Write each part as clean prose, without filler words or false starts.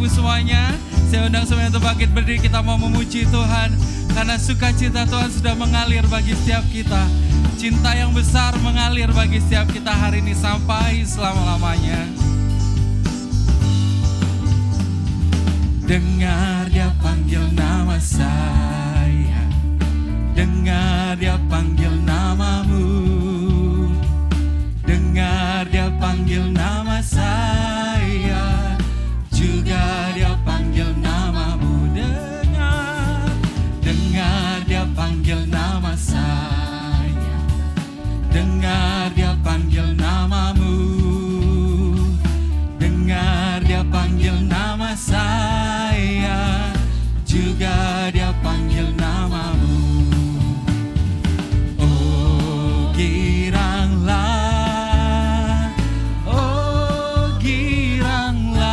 Ibu semuanya. Saya undang semuanya untuk bangkit berdiri, kita mau memuji Tuhan. Karena sukacita Tuhan sudah mengalir bagi setiap kita. Cinta yang besar mengalir bagi setiap kita hari ini sampai selama-lamanya. Dengar dia panggil nama saya, dengar dia panggil namamu, dengar dia panggil nama saya, juga dia panggil namamu. Dengar dia panggil nama saya, dengar dia panggil namamu, dengar dia panggil nama saya, juga dia panggil namamu. Oh giranglah, oh giranglah,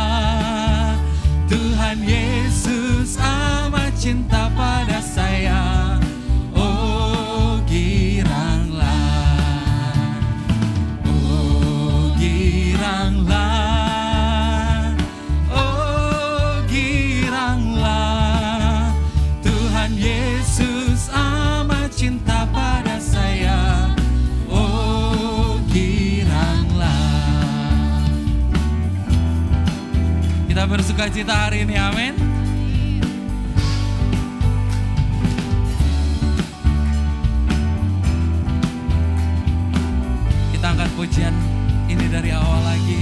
Tuhan Yesus amat cinta pada saya. Oh giranglah, oh giranglah, oh giranglah, Tuhan Yesus amat cinta pada saya. Oh giranglah. Kita bersukacita hari ini, amin. Kita angkat pujian ini dari awal lagi.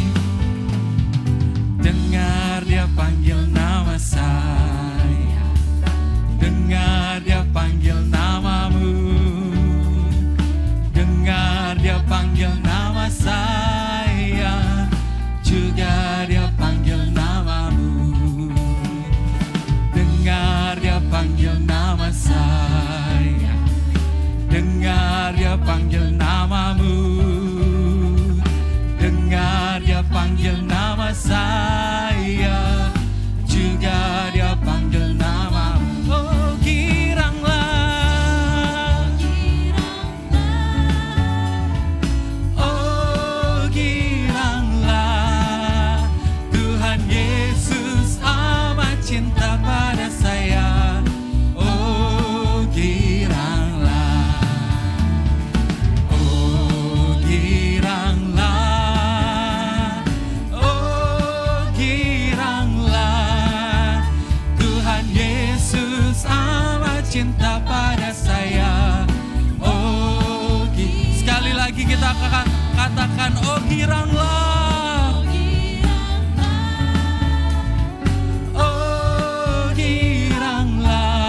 Dengar dia panggil nama saya, dengar dia panggil namamu, dengar dia panggil nama saya, juga dia panggil namamu. Dengar dia panggil nama saya, dengar dia panggil namamu, dengar dia panggil nama saya, juga dia panggil namamu. Oh giranglah, oh giranglah, Tuhan Yesus amat cinta pada saya. Oh giranglah, oh giranglah, oh giranglah, Tuhan Yesus amat cinta pada saya. Oh sekali lagi kita akan katakan oh giranglah, oh giranglah,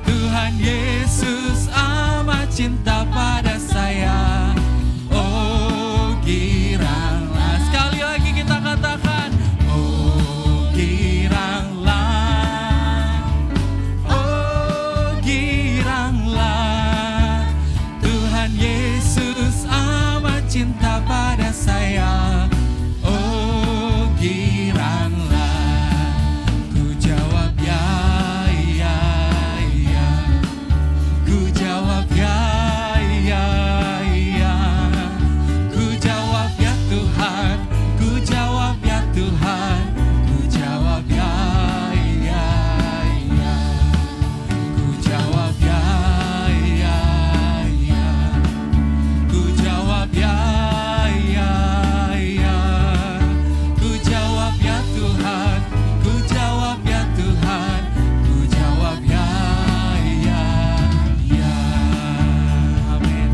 Tuhan Yesus amat cinta pada saya. Oh giranglah. Sekali lagi kita katakan oh giranglah, oh giranglah, Tuhan Yesus amat cinta pada saya. Oh giranglah. Ku jawab ya, ya, ya. Ku jawab ya, ya, ya. Ku jawab ya Tuhan, ku jawab ya Tuhan, ku jawab ya, ya, ya. Ku jawab ya, ya, ya. Ku jawab ya, ya, ya. Ku jawab ya Tuhan, ku jawab ya Tuhan, ku jawab ya, ya, ya. Amin.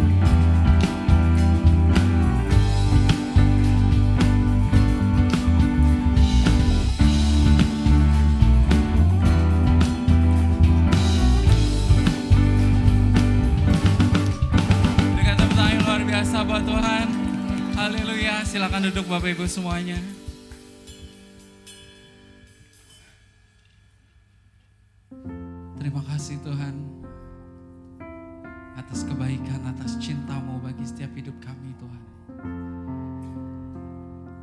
Dengan tepuk tangan yang luar biasa buat Tuhan. Haleluya. Silakan duduk Bapak Ibu semuanya. Terima kasih Tuhan atas kebaikan, atas cinta-Mu bagi setiap hidup kami Tuhan.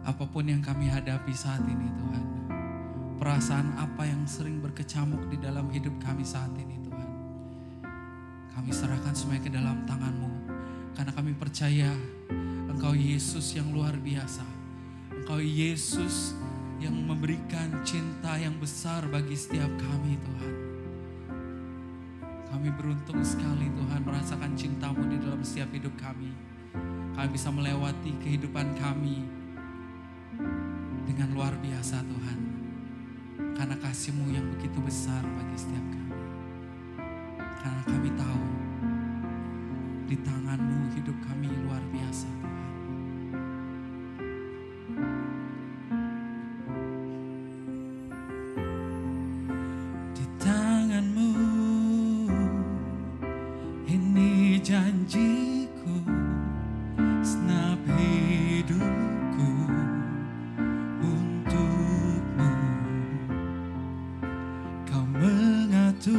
Apapun yang kami hadapi saat ini Tuhan, perasaan apa yang sering berkecamuk di dalam hidup kami saat ini Tuhan, kami serahkan semuanya ke dalam tangan-Mu. Karena kami percaya Engkau Yesus yang luar biasa. Engkau Yesus yang memberikan cinta yang besar bagi setiap kami Tuhan. Kami beruntung sekali Tuhan merasakan cinta-Mu di dalam setiap hidup kami. Kami bisa melewati kehidupan kami dengan luar biasa Tuhan. Karena kasih-Mu yang begitu besar bagi setiap kami. Karena kami tahu di tangan-Mu hidup kami luar biasa Tuhan. Di tangan-Mu ini janjiku, segenap hidupku untuk-Mu. Kau mengatur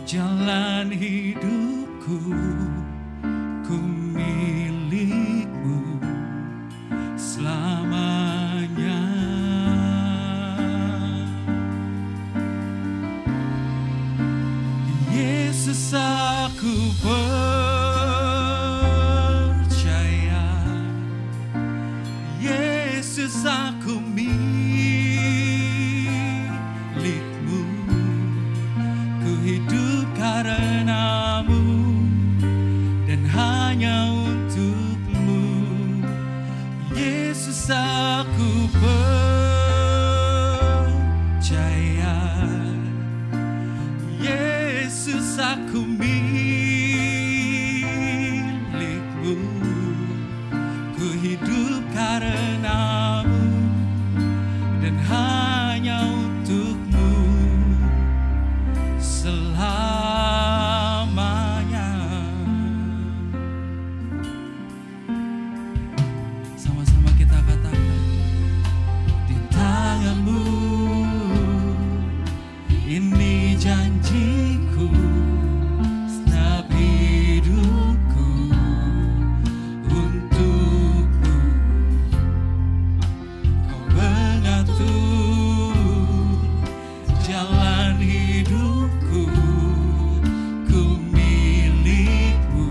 jalan hidupku, ku milik-Mu selamanya. Yesus, aku percaya. Yesus, aku milik-Mu. Ku hidup karena-Mu dan hanya untuk-Mu. Yesus, aku percaya. Yesus, aku milik-Mu. Ku hidup karena-Mu dan hanya untuk-Mu selamanya. Sama-sama kita katakan, di tangan-Mu ini janjiku, segenap hidupku untuk-Mu. Kau mengatur jalan hidupku, ku milik-Mu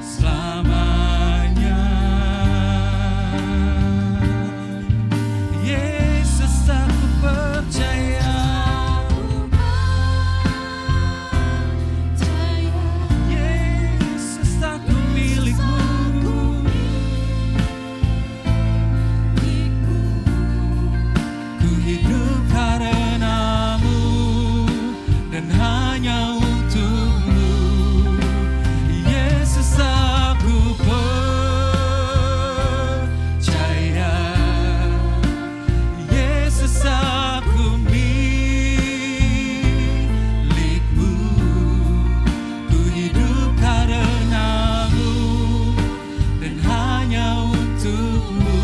selamanya. Yesus, aku percaya. Yesus, aku milik-Mu. Ku hidup karena-Mu dan hanya untuk-Mu. Yesus, aku percaya. Yesus, aku milik-Mu. Ku hidup karena-Mu dan hanya untuk-Mu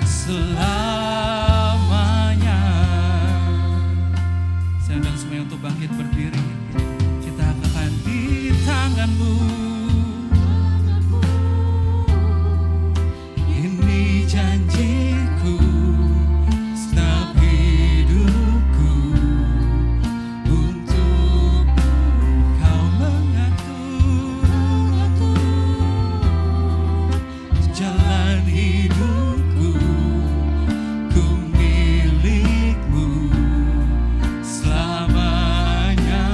selamanya. Saya undang semuanya untuk bangkit berdiri. Kita akan di tangan-Mu ini janjiku, segenap hidupku untuk-Mu. Kau mengatur jalan hidupku, ku milik-Mu selamanya.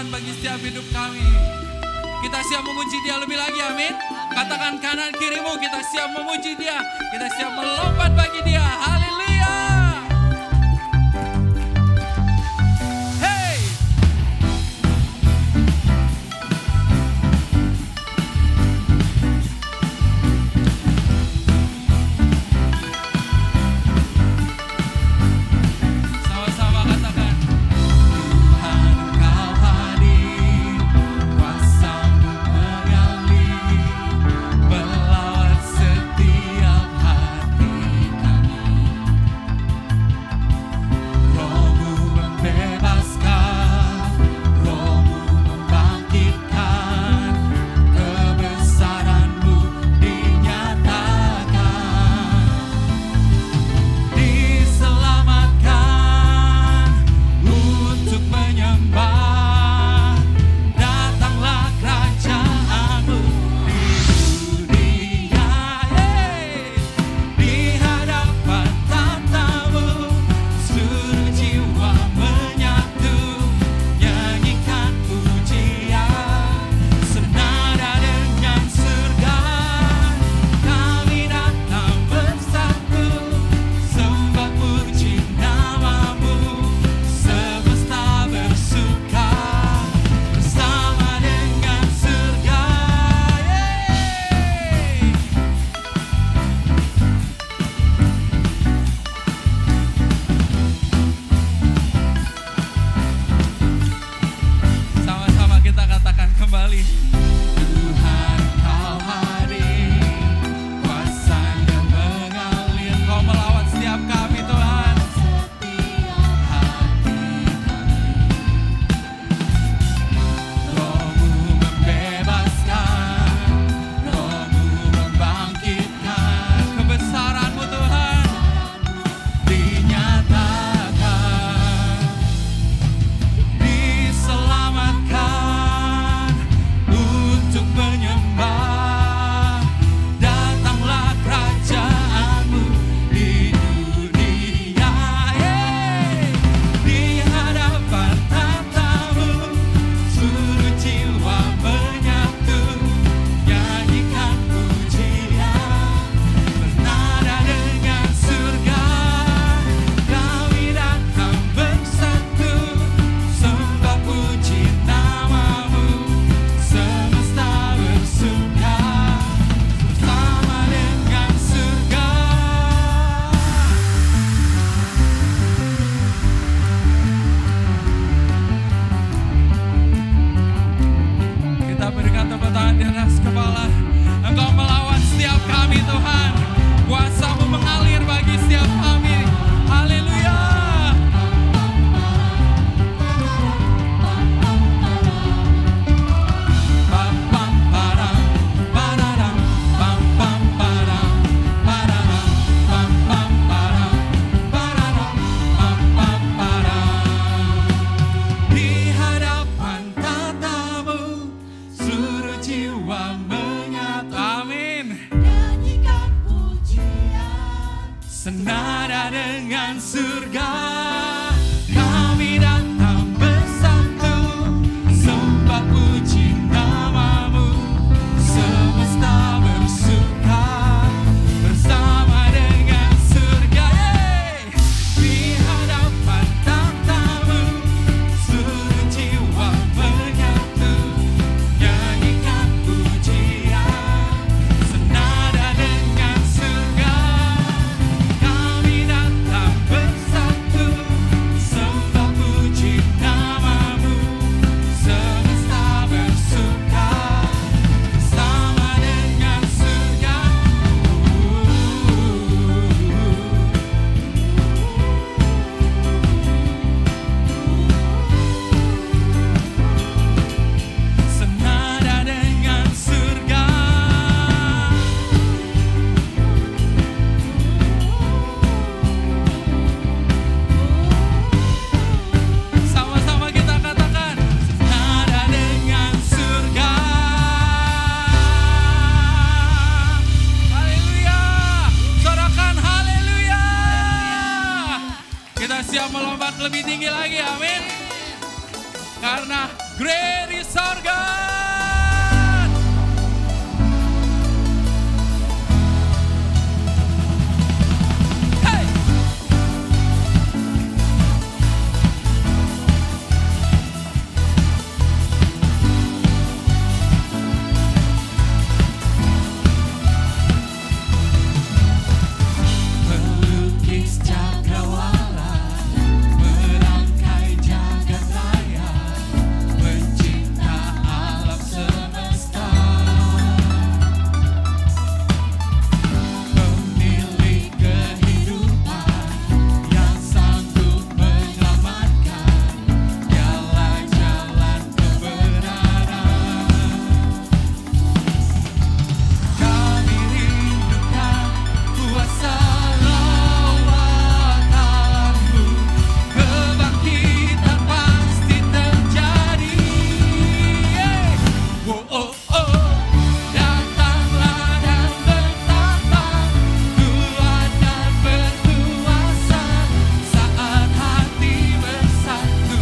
Tuhan bagi setiap hidup kami. Kita siap memuji Dia lebih lagi, amin. Katakan kanan kirimu, kita siap memuji Dia. Kita siap melompat bagi Dia. Haleluya. Hey. Sama-sama katakan, Tuhan Engkau hadir, kuasa-Mu mengalir, melawat setiap hati kami. Roh-Mu membebaskan, Roh-Mu membangkitkan, kebesaran-Mu dinyatakan. Diselamatkan untuk menyembah, datanglah kerajaan-Mu di dunia. Di hadapan tatamu, seluruh jiwa menyatu, nyanyikan pujian, senada dengan surga. Kami datang bersatu, sembah puji nama-Mu, semesta bersuka bersama dengan surga. Sama-sama kita katakan kembali. Tuhan Engkau hadir, kuasa-Nya mengalir, Kau melawat setiap kami Tuhan. Roh-Mu membebaskan, Roh-Mu membangkitkan, kebesaran-Mu Tuhan dinyatakan. Diselamatkan untuk menyembah, datanglah kerajaan-Mu di dunia. Di hadapan tatamu, seluruh jiwa menyatu, nyanyikan pujian, bernada dengan surga. Kami datang bersatu, sembah puji nama-Mu, semesta bersuka bersama dengan surga. Kita berikan tepuk tangan di atas kepala. Engkau melawan setiap kami Tuhan, kuasa-Mu mengalir bagi setiap kami. Haleluya. Pam pam param, pararam, pam pam param, pararam, pam pam param, pararam, pam pam param. Di hadapan tatamu, seluruh jiwa menyatu. Amin. Nyanyikan pujian, Senada dengan surga, kami datang bersatu, sembah puji nama-Mu, semesta bersuka bersama dengan surga. Di hadapan tatamu, seluruh jiwa menyatu, nyanyikan pujian, senada dengan surga. Kami datang bersatu, sembah puji nama-Mu, semesta bersuka bersama dengan surga. Senada dengan surga. Sama-sama kita katakan, senada dengan surga. Haleluya. Sorakan haleluya. Kita siap melompat lebih tinggi lagi, amin. Karena Great is our God. Hey. Pelukis cakrawala, merangkai jagat raya, pencipta alam semesta, pemilik kehidupan yang sanggup menyelamatkan, dialah jalan kebenaran. Kami rindukan kuasa lawatanmu, kebangkitan pasti terjadi. Oh, oh, oh. Datanglah dan bertambah kuat dan berkuasa, saat hati bersatu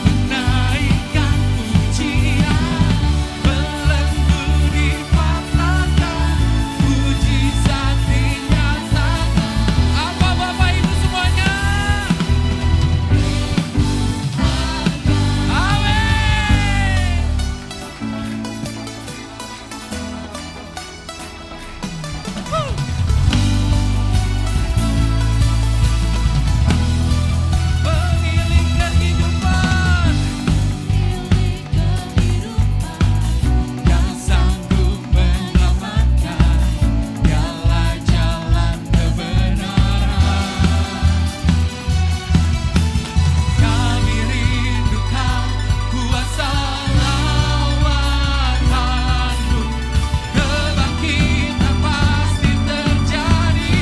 menaikkan pujian, belenggu dipatahkan, mujizat dinyatakan. Apa Bapak Ibu semuanya? Pemilik kehidupan yang sanggup menyelamatkan, dialah jalan kebenaran. Kami rindukan kuasa lawatanmu, kebangkitan pasti terjadi.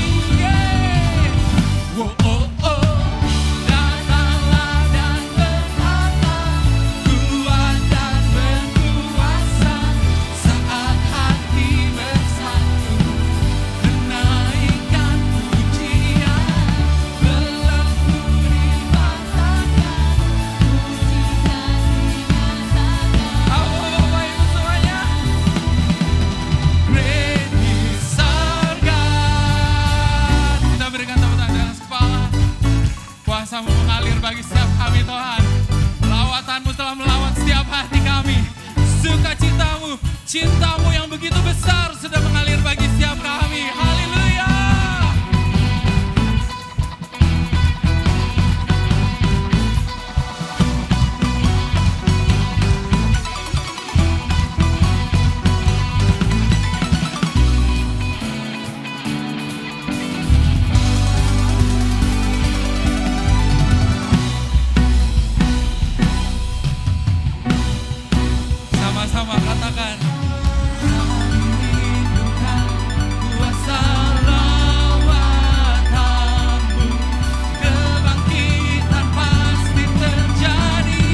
Oh, oh, oh. Datanglah dan bertambah kuat dan berkuasa, saat hati bersatu menaikkan pujian, belenggu dipatahkan, mujizat dinyatakan. Apa Bapak Ibu semuanya? Great is our God. Kita berikan tepuk tangan di atas kepala. Kuasa-Mu mengalir bagi setiap kami Tuhan. Lawatan-Mu telah melawat setiap hati kami. Sukacita-Mu, cinta-Mu yang begitu besar sudah mengalir bagi setiap kami. Haleluya. Sama-sama katakan. Kuasa lawatanmu, kebangkitan pasti terjadi.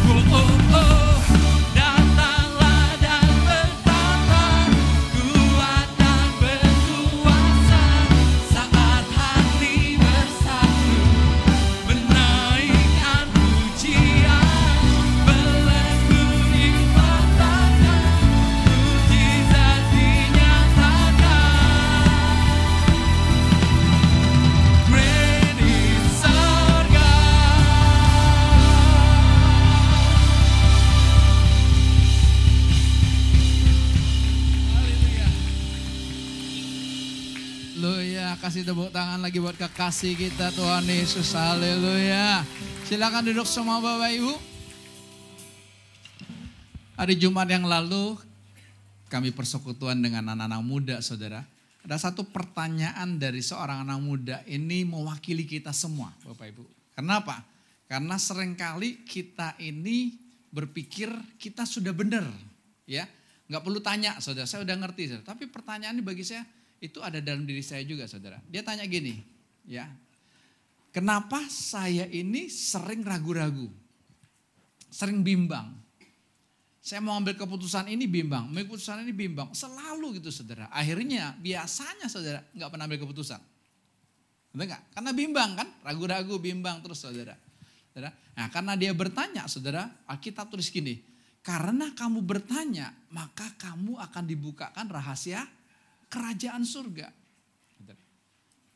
Oh, oh, oh. Datanglah dan bertambah kuat dan berkuasa, saat hati bersatu menaikkan pujian, belenggu dipatahkan, mujizat dinyatakan. Great is our Haleluya, kasih tepuk tangan lagi buat kekasih kita Tuhan Yesus. Haleluya. Silakan duduk semua Bapak Ibu. Hari Jumat yang lalu kami persekutuan dengan anak-anak muda Saudara. Ada satu pertanyaan dari seorang anak muda ini mewakili kita semua Bapak Ibu. Kenapa? Karena seringkali kita ini berpikir kita sudah benar. Ya, nggak perlu tanya Saudara, saya udah ngerti Saudara. Tapi pertanyaan ini bagi saya itu ada dalam diri saya juga Saudara. Dia tanya gini, ya. Kenapa saya ini sering ragu-ragu? Sering bimbang. Saya mau ambil keputusan ini bimbang, ambil keputusan ini bimbang. Selalu gitu Saudara. Akhirnya biasanya Saudara nggak pernah ambil keputusan. Betul nggak? Karena bimbang kan, ragu-ragu, bimbang terus Saudara. Saudara. Nah, karena dia bertanya, saudara, Alkitab tulis gini, karena kamu bertanya, maka kamu akan dibukakan rahasia kerajaan surga.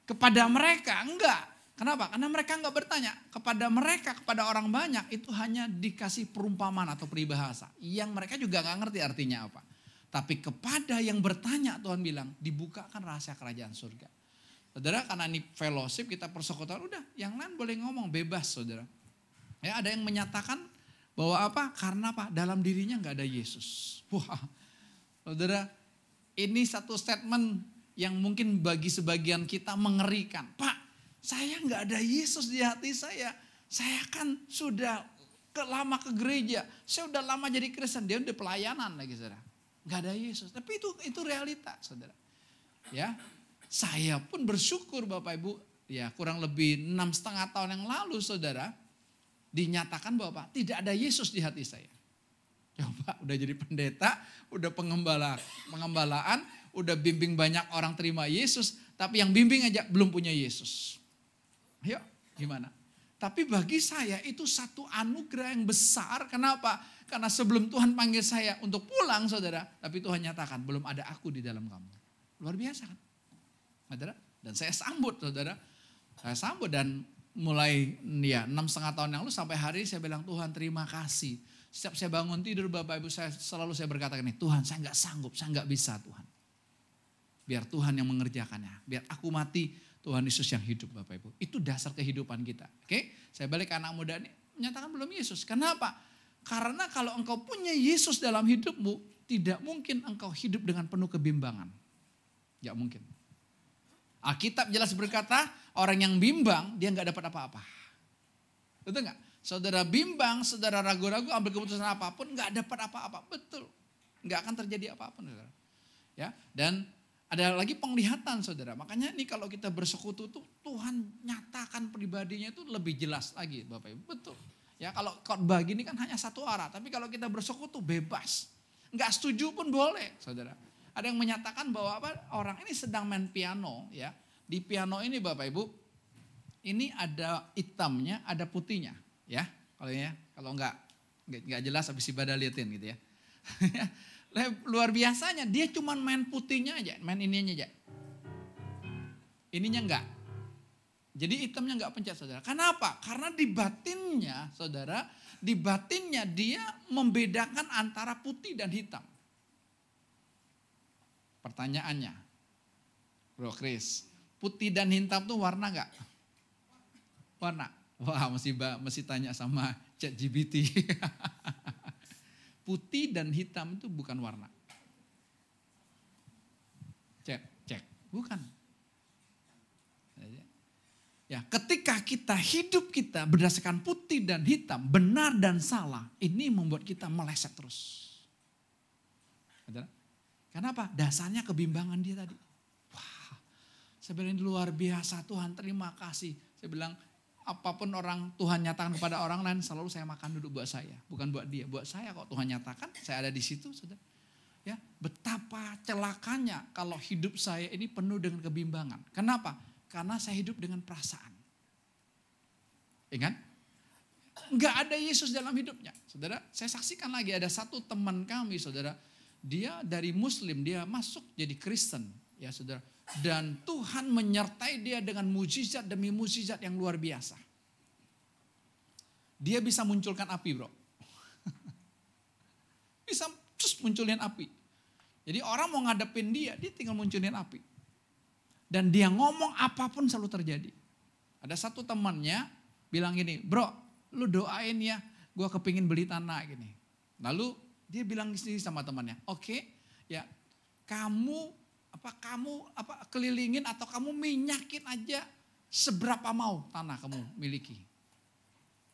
Kepada mereka enggak. Kenapa? Karena mereka enggak bertanya. Kepada mereka, kepada orang banyak itu hanya dikasih perumpamaan atau peribahasa. Yang mereka juga enggak ngerti artinya apa. Tapi kepada yang bertanya Tuhan bilang dibukakan rahasia kerajaan surga. Saudara, karena ini fellowship kita persekutuan, udah yang lain boleh ngomong bebas saudara. Ya, ada yang menyatakan bahwa apa? Karena apa? Dalam dirinya enggak ada Yesus. Wah, saudara, ini satu statement yang mungkin bagi sebagian kita mengerikan. Pak, saya nggak ada Yesus di hati saya. Saya kan sudah lama ke gereja. Saya udah lama jadi Kristen. Dia udah pelayanan lagi, saudara. Nggak ada Yesus. Tapi itu realita, saudara. Ya, saya pun bersyukur Bapak Ibu. Ya, kurang lebih 6,5 tahun yang lalu, saudara, dinyatakan bahwa tidak ada Yesus di hati saya. Coba, udah jadi pendeta, udah pengembalaan, udah bimbing banyak orang terima Yesus, tapi yang bimbing aja belum punya Yesus. Ayo, gimana? Tapi bagi saya itu satu anugerah yang besar. Kenapa? Karena sebelum Tuhan panggil saya untuk pulang, saudara, tapi Tuhan nyatakan belum ada aku di dalam kamu. Luar biasa kan? Saudara? Dan saya sambut, saudara. Saya sambut dan mulai 6,5 tahun yang lalu sampai hari ini saya bilang, Tuhan terima kasih. Setiap saya bangun tidur Bapak Ibu, saya berkata gini, Tuhan saya nggak sanggup, saya nggak bisa Tuhan. Biar Tuhan yang mengerjakannya. Biar aku mati, Tuhan Yesus yang hidup Bapak Ibu. Itu dasar kehidupan kita. Oke, saya balik ke anak muda ini, menyatakan belum Yesus. Kenapa? Karena kalau engkau punya Yesus dalam hidupmu, tidak mungkin engkau hidup dengan penuh kebimbangan. Tidak mungkin. Alkitab jelas berkata, orang yang bimbang, dia nggak dapat apa-apa. Betul nggak? Saudara bimbang, saudara ragu-ragu, ambil keputusan apapun, nggak dapat apa-apa. Betul. Nggak akan terjadi apapun. Saudara. Ya, dan ada lagi penglihatan saudara. Makanya ini kalau kita bersekutu tuh Tuhan nyatakan pribadinya itu lebih jelas lagi Bapak Ibu. Betul. Ya kalau khotbah gini kan hanya satu arah. Tapi kalau kita bersekutu bebas. Enggak setuju pun boleh saudara. Ada yang menyatakan bahwa apa, orang ini sedang main piano ya. Di piano ini Bapak Ibu. Ini ada hitamnya, ada putihnya. Ya kalau enggak jelas habis ibadah liatin gitu ya. Luar biasanya dia cuma main putihnya aja, main ininya aja. Ininya enggak. Jadi hitamnya enggak pencet saudara. Kenapa? Karena di batinnya saudara, di batinnya dia membedakan antara putih dan hitam. Pertanyaannya, Bro Chris, putih dan hitam tuh warna enggak? Warna. Wah mesti tanya sama ChatGPT. Putih dan hitam itu bukan warna. Cek. Bukan. Ya, ketika hidup kita berdasarkan putih dan hitam, benar dan salah, ini membuat kita meleset terus. Kenapa? Dasarnya kebimbangan dia tadi. Wah, saya bilang ini luar biasa Tuhan, terima kasih. Saya bilang, apapun orang Tuhan nyatakan kepada orang lain, selalu saya makan duduk buat saya, bukan buat dia. Buat saya kok Tuhan nyatakan, saya ada di situ, saudara. Ya, betapa celakanya kalau hidup saya ini penuh dengan kebimbangan. Kenapa? Karena saya hidup dengan perasaan. Ingat? Enggak ada Yesus dalam hidupnya. Saudara, saya saksikan lagi ada satu teman kami, saudara. Dia dari Muslim, dia masuk jadi Kristen, ya saudara. Dan Tuhan menyertai dia dengan mujizat demi mujizat yang luar biasa. Dia bisa munculkan api bro. Bisa terus munculin api. Jadi orang mau ngadepin dia tinggal munculin api. Dan dia ngomong apapun selalu terjadi. Ada satu temannya bilang gini, bro lu doain ya gue kepingin beli tanah gini. Lalu dia bilang gini sama temannya, oke, ya kamu kelilingin atau kamu minyakin aja seberapa mau tanah kamu miliki.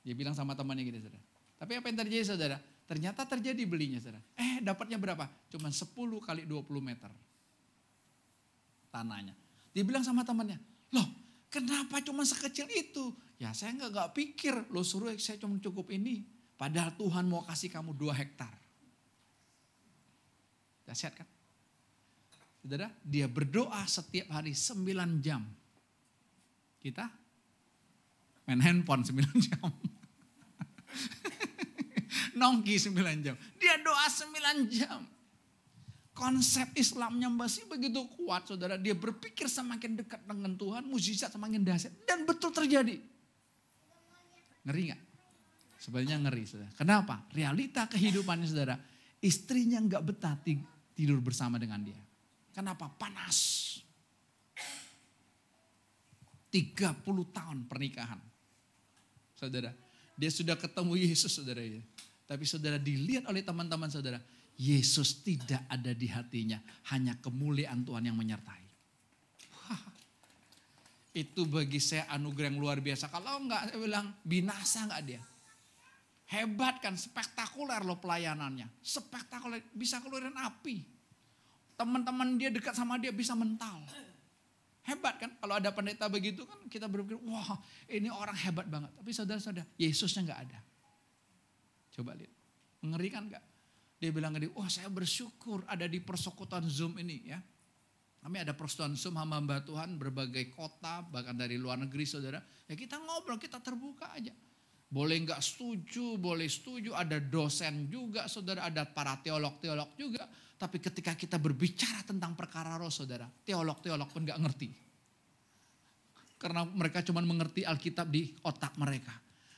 Dia bilang sama temannya gitu saudara. Tapi apa yang terjadi saudara? Ternyata terjadi belinya saudara. Dapatnya berapa? Cuma 10 kali 20 meter tanahnya. Dia bilang sama temannya, loh kenapa cuma sekecil itu? Ya saya nggak pikir, lo suruh saya cuma cukup ini. Padahal Tuhan mau kasih kamu 2 hektar. Dahsyat kan? Saudara, dia berdoa setiap hari 9 jam. Kita main handphone 9 jam. nongki 9 jam. Dia doa 9 jam. Konsep Islamnya masih begitu kuat saudara. Dia berpikir semakin dekat dengan Tuhan, mukjizat semakin dahsyat. Dan betul terjadi. Ngeri gak? Sebenarnya ngeri saudara. Kenapa? Realita kehidupannya saudara. Istrinya gak betah tidur bersama dengan dia. Kenapa? Panas. 30 tahun pernikahan. Saudara, dia sudah ketemu Yesus saudara ya. Tapi saudara dilihat oleh teman-teman saudara, Yesus tidak ada di hatinya, hanya kemuliaan Tuhan yang menyertai. Wah, itu bagi saya anugerah yang luar biasa. Kalau enggak saya bilang binasa enggak dia. Hebat kan, spektakuler loh pelayanannya. Spektakuler, bisa keluarin api. Teman-teman dia dekat sama dia bisa mental. Hebat kan, kalau ada pendeta begitu kan kita berpikir, wah ini orang hebat banget. Tapi saudara-saudara, Yesusnya gak ada. Coba lihat, mengerikan gak? Dia bilang gini, wah saya bersyukur ada di persekutuan Zoom ini ya. Kami ada persekutuan Zoom hamba Tuhan berbagai kota, bahkan dari luar negeri saudara. Ya kita ngobrol, kita terbuka aja. Boleh gak setuju, boleh setuju, ada dosen juga saudara, ada para teolog-teolog juga. Tapi ketika kita berbicara tentang perkara roh saudara, teolog-teolog pun gak ngerti. Karena mereka cuma mengerti Alkitab di otak mereka.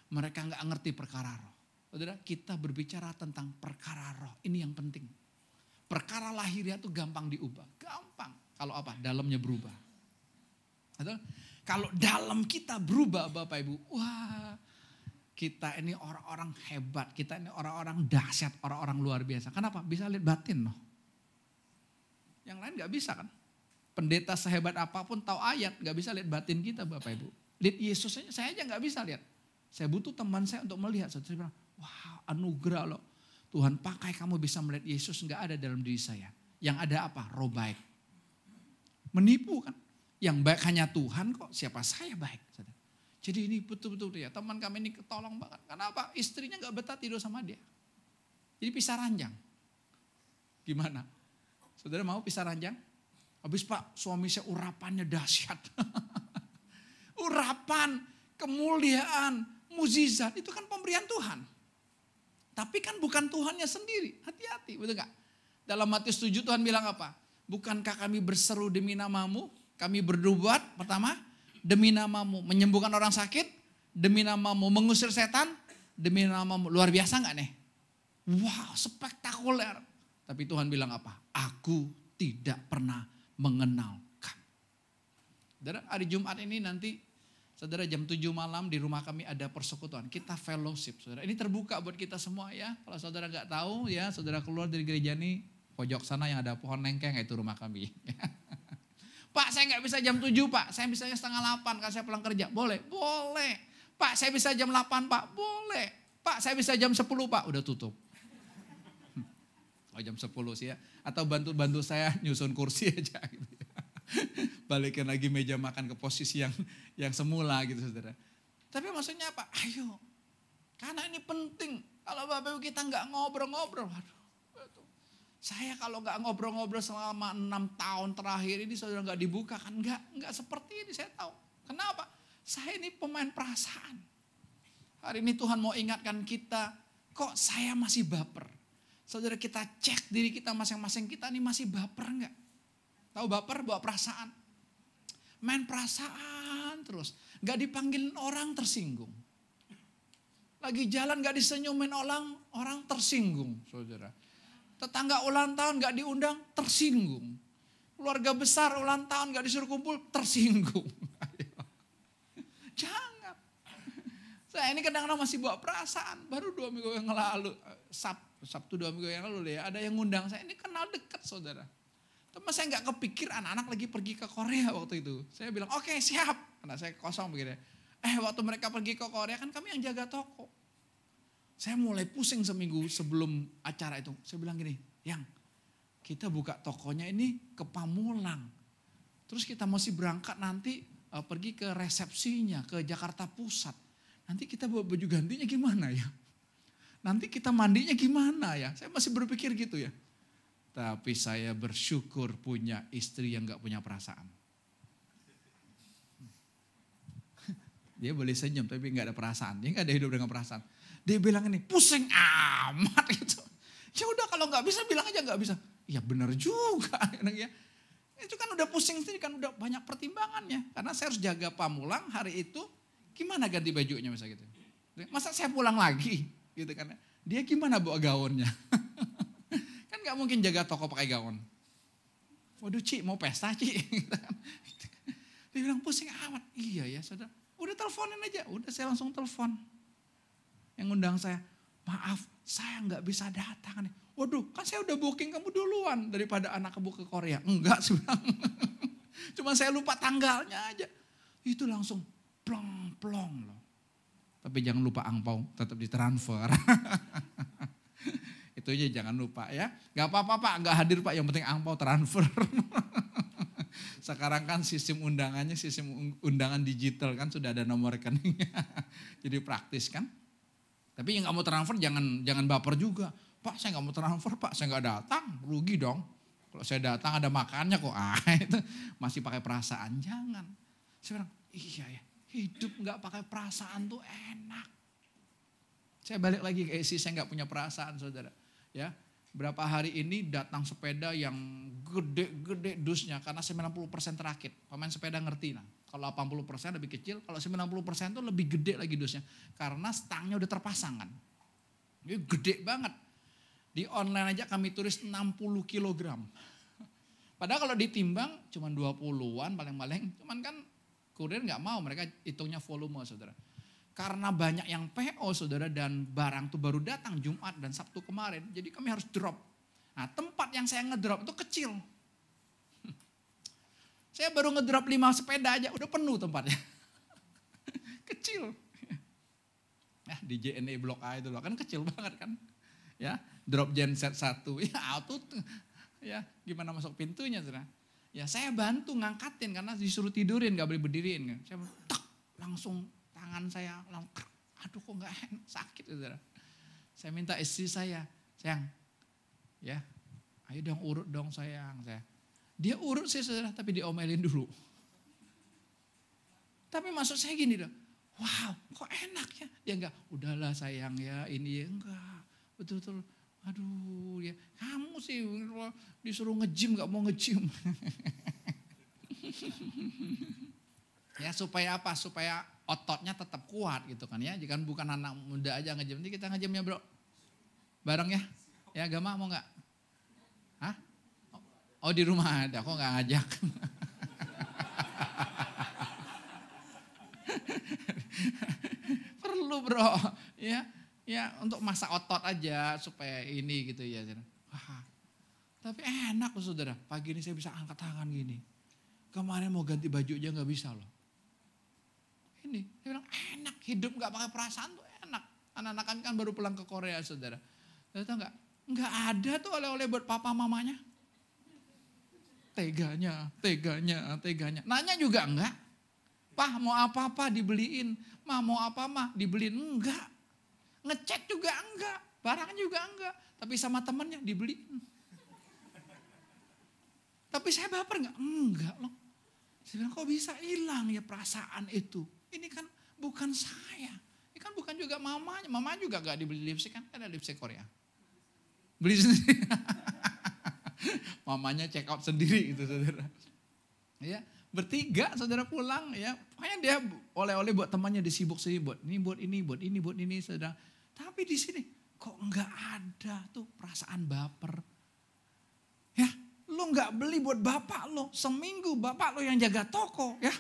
Mereka gak ngerti perkara roh. Saudara, kita berbicara tentang perkara roh, ini yang penting. Perkara lahiriah itu gampang diubah. Gampang. Kalau apa? Dalamnya berubah. Kalau dalam kita berubah Bapak Ibu, wah kita ini orang-orang hebat, kita ini orang-orang dahsyat, orang-orang luar biasa. Kenapa? Bisa lihat batin loh. Yang lain gak bisa kan. Pendeta sehebat apapun tahu ayat, gak bisa lihat batin kita Bapak Ibu. Lihat Yesus saya aja gak bisa lihat. Saya butuh teman saya untuk melihat. Saya bilang, wow anugerah loh. Tuhan pakai kamu bisa melihat Yesus gak ada dalam diri saya. Yang ada apa? Roh baik. Menipu kan. Yang baik hanya Tuhan kok, siapa saya baik. Jadi ini betul-betul ya, teman kami ini ketolong banget. Kenapa? Istrinya gak betah tidur sama dia. Jadi pisah ranjang. Gimana? Saudara mau pisah ranjang? Habis Pak, suami saya urapannya dahsyat. Urapan, kemuliaan, mukjizat itu kan pemberian Tuhan. Tapi kan bukan Tuhannya sendiri. Hati-hati, betul gak? Dalam Matius 7 Tuhan bilang apa? Bukankah kami berseru demi namamu? Kami berbuat pertama demi namamu menyembuhkan orang sakit, demi namamu mengusir setan, demi namamu. Luar biasa gak nih? Wow, spektakuler. Tapi Tuhan bilang apa? Aku tidak pernah mengenal kamu. Saudara, hari Jumat ini nanti, saudara jam 7 malam di rumah kami ada persekutuan. Kita fellowship, saudara. Ini terbuka buat kita semua ya. Kalau saudara gak tahu ya, saudara keluar dari gereja ini, pojok sana yang ada pohon lengkeng, itu rumah kami. Pak saya gak bisa jam 7 Pak, saya bisa setengah 8 kalau saya pulang kerja. Boleh? Boleh. Pak saya bisa jam 8 Pak? Boleh. Pak saya bisa jam 10 Pak? Udah tutup. Oh jam 10 sih ya. Atau bantu saya nyusun kursi aja gitu ya. Balikin lagi meja makan ke posisi yang semula gitu saudara. Tapi maksudnya apa? Ayo. Karena ini penting. Kalau Bapak Ibu kita gak ngobrol-ngobrol. Waduh. Saya kalau gak ngobrol-ngobrol selama 6 tahun terakhir ini saudara gak dibuka kan. Gak seperti ini saya tahu. Kenapa? Saya ini pemain perasaan. Hari ini Tuhan mau ingatkan kita. Kok saya masih baper? Saudara kita cek diri kita masing-masing, kita ini masih baper enggak? Tahu baper bawa perasaan. Main perasaan terus. Enggak dipanggilin orang tersinggung. Lagi jalan enggak disenyumin orang tersinggung saudara. Tetangga ulang tahun enggak diundang tersinggung. Keluarga besar ulang tahun enggak disuruh kumpul tersinggung. Jangan. Saya ini kadang-kadang masih bawa perasaan. Baru 2 minggu yang lalu, Sabtu 2 minggu yang lalu ya, ada yang ngundang saya. Ini kenal dekat saudara. Tapi saya gak kepikir anak-anak lagi pergi ke Korea waktu itu. Saya bilang oke, siap. Karena saya kosong begini. Waktu mereka pergi ke Korea kan kami yang jaga toko. Saya mulai pusing seminggu sebelum acara itu. Saya bilang gini, Yang, kita buka tokonya ini ke Pamulang. Terus kita masih berangkat nanti pergi ke resepsinya, ke Jakarta Pusat. Nanti kita bawa baju gantinya gimana ya? Nanti kita mandinya gimana ya? Saya masih berpikir gitu ya. Tapi saya bersyukur punya istri yang gak punya perasaan. Dia boleh senyum tapi nggak ada perasaan. Dia nggak ada hidup dengan perasaan. Dia bilang ini, pusing amat gitu. Ya udah kalau nggak bisa bilang aja nggak bisa. Ya benar juga. Ya. Itu kan udah pusing sendiri kan udah banyak pertimbangannya. Karena saya harus jaga Pamulang hari itu. Gimana ganti bajunya misalnya gitu. Masa saya pulang lagi gitu kan. Dia gimana bawa gaunnya. Kan nggak mungkin jaga toko pakai gaun. Waduh Ci mau pesta Ci. Dia bilang pusing amat. Iya ya saudara. Udah teleponin aja. Udah saya langsung telepon. Yang undang saya. Maaf saya nggak bisa datang nih. Waduh kan saya udah booking kamu duluan. Daripada anak kamu ke Korea. Enggak sih bilang. Cuma saya lupa tanggalnya aja. Itu langsung plong-plong loh. Tapi jangan lupa angpau tetap ditransfer. Itu aja jangan lupa ya. Gak apa-apa Pak, gak hadir Pak, yang penting angpau transfer. Sekarang kan sistem undangannya, sistem undangan digital kan sudah ada nomor rekeningnya. Jadi praktis kan. Tapi yang gak mau transfer jangan baper juga. Pak saya gak mau transfer Pak, saya gak datang, rugi dong. Kalau saya datang ada makannya kok. Itu masih pakai perasaan, jangan. Saya bilang iya ya, hidup gak pakai perasaan tuh enak. Saya balik lagi ke isi, saya gak punya perasaan saudara. Ya, berapa hari ini datang sepeda yang gede-gede dusnya karena 90% terakit. Pemain sepeda ngerti nah. Kalau 80% lebih kecil, kalau 90% itu lebih gede lagi dusnya. Karena stangnya udah terpasang kan. Ini gede banget. Di online aja kami tulis 60 kilogram. Padahal kalau ditimbang cuma 20-an paling-paling. Cuman kan kurir gak mau, mereka hitungnya volume saudara. Karena banyak yang PO saudara dan barang tuh baru datang Jumat dan Sabtu kemarin. Jadi kami harus drop. Nah tempat yang saya ngedrop itu kecil. Saya baru ngedrop 5 sepeda aja udah penuh tempatnya. Kecil. Ya di JNE Blok A itu loh kan kecil banget kan. Ya drop genset 1. Ya auto ya gimana masuk pintunya saudara. Ya saya bantu ngangkatin karena disuruh tidurin gak boleh berdiriin. Saya tak langsung tangan saya aduh kok gak enak, sakit saudara. Saya minta istri saya, sayang ya ayo dong urut dong sayang. Dia urut sih saudara tapi diomelin dulu. Tapi maksud saya gini dong, wow kok enak ya. Dia enggak, udahlah sayang ya ini ya enggak. Betul-betul aduh ya kamu sih disuruh nge-gym gak mau nge-gym. Ya supaya apa? Supaya ototnya tetap kuat gitu kan ya. Jika bukan anak muda aja nge-gym. Nanti kita nge-gymnya bro. Bareng ya. Ya Gama mau gak? Hah? Oh di rumah ada. Kok gak ngajak? Perlu bro. Ya untuk masa otot aja. Supaya ini gitu ya. Wah, tapi enak loh saudara. Pagi ini saya bisa angkat tangan gini. Kemarin mau ganti baju aja gak bisa loh. Ini, dia bilang enak, hidup gak pakai perasaan tuh enak. Anak-anak kan baru pulang ke Korea saudara. Tahu gak? Gak ada tuh oleh-oleh buat papa mamanya. Teganya. Nanya juga enggak. Pah mau apa-apa dibeliin. Mah mau apa mah dibeliin. Enggak. Ngecek juga enggak. Barang juga enggak. Tapi sama temannya dibeliin. Tapi saya baper enggak? Enggak loh. Saya bilang kok bisa hilang ya perasaan itu. Ini kan bukan saya. Ini kan bukan juga mamanya. Mama juga gak dibeli lipstick kan. Ada lipstick Korea. Beli sendiri. Mamanya check out sendiri gitu saudara. Ya, bertiga saudara pulang ya. Pokoknya dia oleh-oleh buat temannya disibuk-sibuk. Buat ini saudara. Tapi di sini kok enggak ada tuh perasaan baper. Ya, lo enggak beli buat bapak lo. Seminggu bapak lo yang jaga toko ya.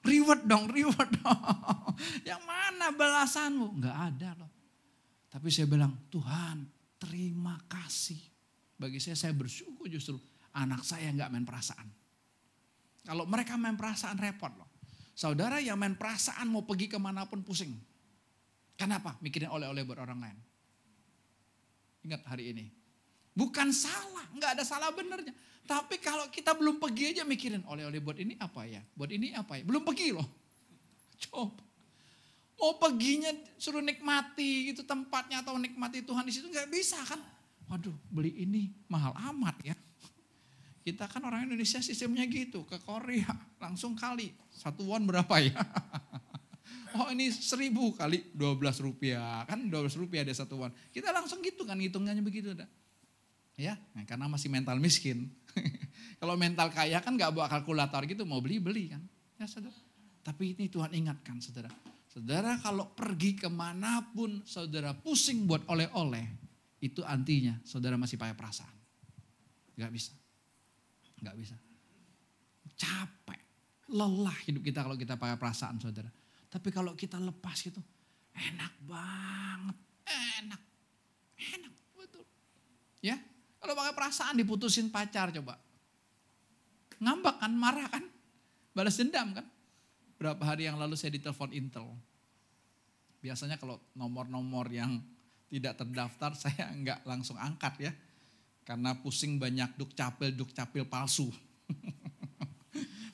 Reward dong. Yang mana balasanmu? Enggak ada loh. Tapi saya bilang, Tuhan terima kasih. Bagi saya bersyukur justru anak saya enggak main perasaan. Kalau mereka main perasaan repot loh. Saudara yang main perasaan mau pergi kemanapun pusing. Kenapa? Mikirin oleh-oleh buat orang lain. Ingat hari ini. Bukan salah, enggak ada salah benernya. Tapi kalau kita belum pergi aja mikirin oleh-oleh buat ini apa ya? Buat ini apa ya? Belum pergi loh. Coba. Mau perginya suruh nikmati gitu tempatnya atau nikmati Tuhan di situ nggak bisa kan? Waduh, beli ini mahal amat ya. Kita kan orang Indonesia sistemnya gitu, ke Korea langsung kali 1 won berapa ya? Oh ini 1.000 kali 12 rupiah. Kan 12 rupiah ada satuan. Kita langsung gitu kan hitungannya begitu. Ya, nah, karena masih mental miskin. Kalau mental kaya kan gak bawa kalkulator gitu, mau beli-beli kan. Ya saudara. Tapi ini Tuhan ingatkan saudara. Saudara kalau pergi kemanapun saudara pusing buat oleh-oleh. Itu artinya saudara masih pakai perasaan. Gak bisa. Gak bisa. Capek. Lelah hidup kita kalau kita pakai perasaan saudara. Tapi kalau kita lepas gitu, enak banget, enak, betul. Ya, kalau pakai perasaan diputusin pacar coba. Ngambek kan, marah kan, balas dendam kan. Berapa hari yang lalu saya ditelepon Intel. Biasanya kalau nomor-nomor yang tidak terdaftar saya enggak langsung angkat ya. Karena pusing banyak dukcapil palsu.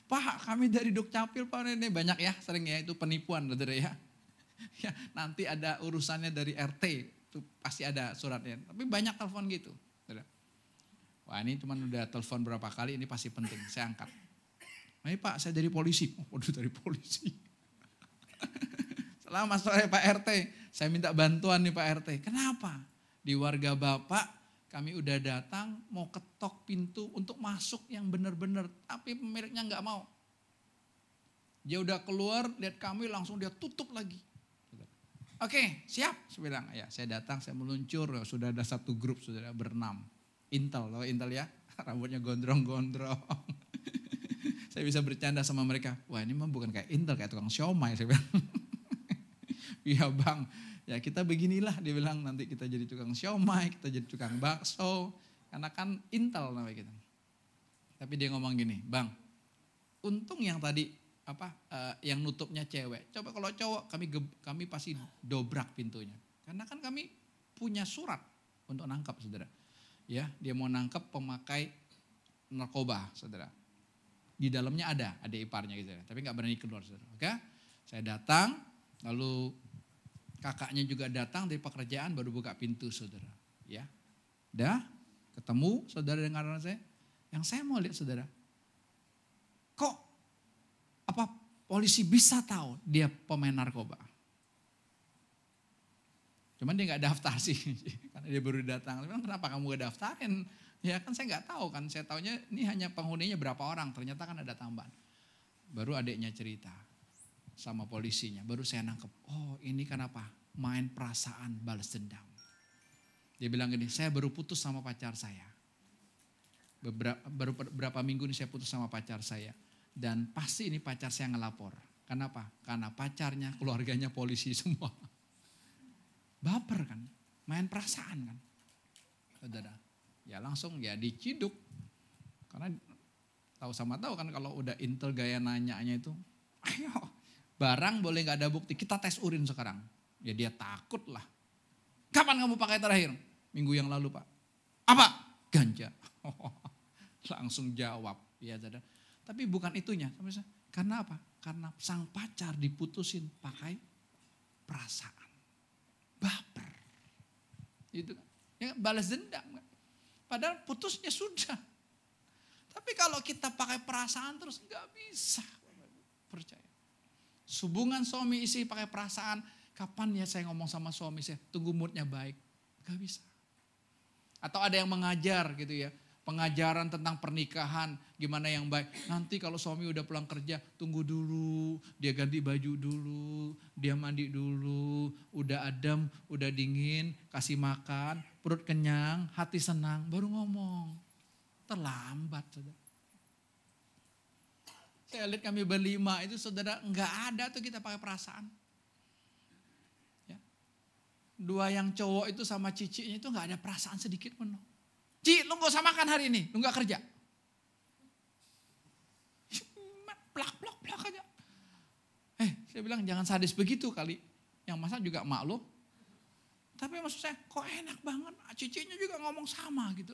Pak kami dari Dukcapil Pak ini banyak ya sering ya itu penipuan saudara ya. Ya nanti ada urusannya dari RT itu pasti ada suratnya. Tapi banyak telepon gitu. Saudara. Wah ini cuma udah telepon berapa kali ini pasti penting saya angkat. Ini Pak saya dari polisi. Oh waduh dari polisi. Selamat sore Pak RT. Saya minta bantuan nih Pak RT. Kenapa? Di warga Bapak kami udah datang mau ketok pintu untuk masuk yang benar-benar. Tapi pemiliknya nggak mau. Dia udah keluar lihat kami langsung dia tutup lagi. Oke siap. Saya bilang ya saya datang saya meluncur. Sudah ada satu grup sudah berenam. Intel loh Intel ya. Rambutnya gondrong-gondrong. Saya bisa bercanda sama mereka. Wah ini mah bukan kayak Intel kayak tukang siomay. Saya bilang. Iya bang. Ya kita beginilah dia bilang nanti kita jadi tukang siomay, kita jadi tukang bakso. Karena kan Intel namanya kita. Tapi dia ngomong gini, bang untung yang tadi yang nutupnya cewek. Coba kalau cowok kami pasti dobrak pintunya. Karena kan kami punya surat untuk nangkap saudara. Ya dia mau nangkap pemakai narkoba saudara. Di dalamnya ada iparnya gitu. Tapi gak berani keluar saudara. Oke? Saya datang lalu kakaknya juga datang dari pekerjaan baru buka pintu saudara. Ya, dah ketemu saudara dengan anak saya. Yang saya mau lihat saudara, kok polisi bisa tahu dia pemain narkoba? Cuman dia nggak daftar sih, karena dia baru datang. Dia bilang kenapa kamu gak daftarin? Ya kan saya nggak tahu kan, saya taunya ini hanya penghuninya berapa orang. Ternyata kan ada tambahan. Baru adiknya cerita. Sama polisinya, baru saya nangkep. Oh ini kenapa? Main perasaan balas dendam. Dia bilang gini, saya baru putus sama pacar saya. Beberapa minggu ini saya putus sama pacar saya. Dan pasti ini pacar saya ngelapor. Kenapa? Karena pacarnya, keluarganya polisi semua. Baper kan, main perasaan kan. Saudara, ya langsung ya diciduk. Karena tahu kan kalau udah Intel gaya nanyanya itu, ayo. Barang boleh gak ada bukti, kita tes urin sekarang. Ya dia takut lah. Kapan kamu pakai terakhir? Minggu yang lalu Pak. Apa? Ganja. Langsung jawab. Ya, saudara. Tapi bukan itunya. Karena apa? Karena sang pacar diputusin pakai perasaan. Baper. Itu kan. Ya, balas dendam. Kan? Padahal putusnya sudah. Tapi kalau kita pakai perasaan terus gak bisa. Percaya. Hubungan suami istri pakai perasaan, kapan ya saya ngomong sama suami saya, tunggu moodnya baik. Gak bisa. Atau ada yang mengajar gitu ya, pengajaran tentang pernikahan, gimana yang baik. Nanti kalau suami udah pulang kerja, tunggu dulu, dia ganti baju dulu, dia mandi dulu, udah adem, udah dingin, kasih makan, perut kenyang, hati senang, baru ngomong. Terlambat saudara. Saya lihat kami berlima itu saudara enggak ada tuh kita pakai perasaan. Ya. Dua yang cowok itu sama cicinya itu enggak ada perasaan sedikit pun. Ci lu gak usah makan hari ini, lu gak kerja. Plak aja. Saya bilang jangan sadis begitu kali. Yang masa juga mak lo. Tapi maksud saya kok enak banget. Cicinya juga ngomong sama gitu.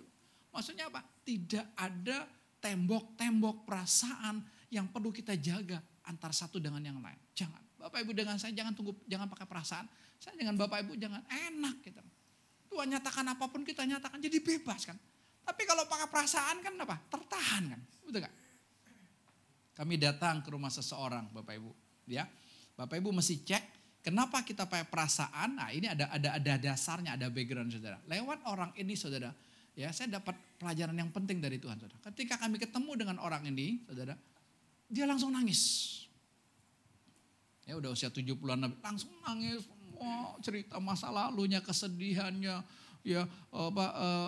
Maksudnya apa? Tidak ada tembok-tembok perasaan yang perlu kita jaga antara satu dengan yang lain. Jangan. Bapak Ibu dengan saya jangan pakai perasaan. Saya dengan Bapak Ibu jangan enak gitu. Tuhan nyatakan apapun kita nyatakan jadi bebas kan. Tapi kalau pakai perasaan kan apa? Tertahan kan. Betul gak? Kami datang ke rumah seseorang Bapak Ibu. Ya. Bapak Ibu mesti cek kenapa kita pakai perasaan. Nah ini ada dasarnya, ada background saudara. Lewat orang ini saudara, ya saya dapat pelajaran yang penting dari Tuhan saudara. Ketika kami ketemu dengan orang ini saudara, dia langsung nangis. Ya udah usia 70-an langsung nangis, cerita masa lalunya, kesedihannya. Ya,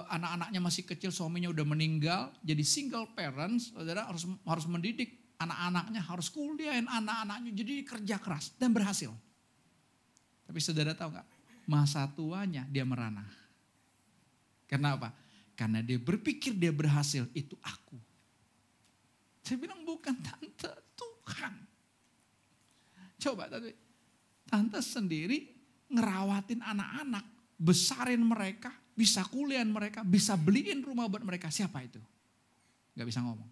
anak-anaknya masih kecil, suaminya udah meninggal, jadi single parents, saudara harus mendidik anak-anaknya, harus kuliahin anak-anaknya, jadi kerja keras dan berhasil. Tapi saudara tahu nggak? Masa tuanya dia merana. Kenapa? Karena dia berpikir dia berhasil, itu aku. Saya bilang bukan tante, Tuhan. Coba tante sendiri ngerawatin anak-anak, besarin mereka, bisa kuliahin mereka, bisa beliin rumah buat mereka. Siapa itu? Gak bisa ngomong.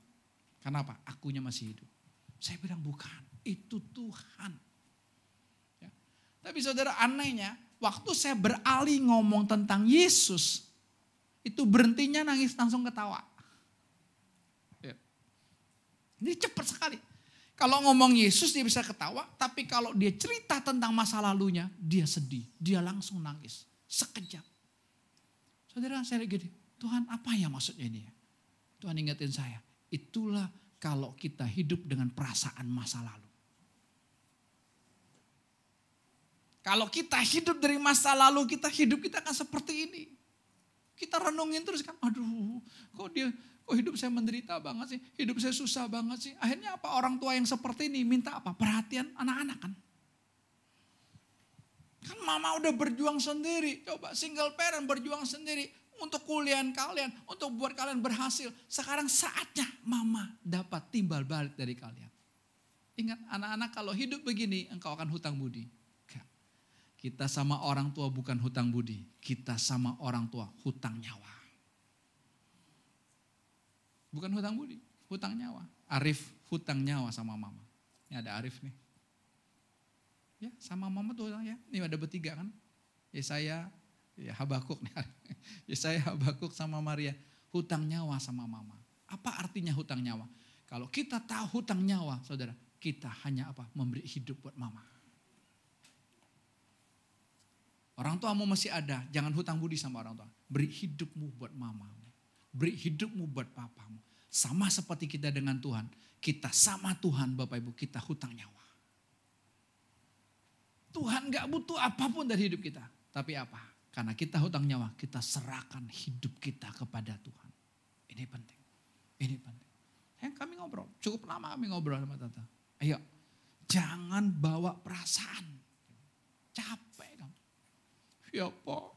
Kenapa? Akunya masih hidup. Saya bilang bukan, itu Tuhan. Ya. Tapi saudara anehnya, waktu saya beralih ngomong tentang Yesus, itu berhentinya nangis langsung ketawa. Ya. Ini cepat sekali. Kalau ngomong Yesus dia bisa ketawa, tapi kalau dia cerita tentang masa lalunya, dia sedih, dia langsung nangis. Sekejap. Saudara saya gini, Tuhan apa ya maksudnya ini ya? Tuhan ingetin saya, itulah kalau kita hidup dengan perasaan masa lalu. Kalau kita hidup dari masa lalu, kita akan seperti ini. Kita renungin terus kan, aduh kok hidup saya menderita banget sih, hidup saya susah banget sih. Akhirnya apa, orang tua yang seperti ini minta apa? Perhatian anak-anak kan. Kan mama udah berjuang sendiri, coba single parent berjuang sendiri untuk kuliahan kalian, untuk buat kalian berhasil. Sekarang saatnya mama dapat timbal balik dari kalian. Ingat anak-anak kalau hidup begini engkau akan hutang budi. Kita sama orang tua bukan hutang budi, kita sama orang tua hutang nyawa. Bukan hutang budi, hutang nyawa. Arif hutang nyawa sama mama. Ini ada Arif nih. Ya, sama mama tuh ya. Ini ada bertiga kan. Yesaya, ya Habakuk nih. Yesaya, Habakuk sama Maria. Hutang nyawa sama mama. Apa artinya hutang nyawa? Kalau kita tahu hutang nyawa, saudara, kita hanya apa? Memberi hidup buat mama. Orang tuamu masih ada, jangan hutang budi sama orang tua. Beri hidupmu buat mamamu. Beri hidupmu buat papamu. Sama seperti kita dengan Tuhan. Kita sama Tuhan Bapak Ibu, kita hutang nyawa. Tuhan gak butuh apapun dari hidup kita. Tapi apa? Karena kita hutang nyawa, kita serahkan hidup kita kepada Tuhan. Ini penting. Ini penting. Kami ngobrol, cukup lama kami ngobrol sama Tata. Ayo, jangan bawa perasaan. Capek kamu. Ya Pak,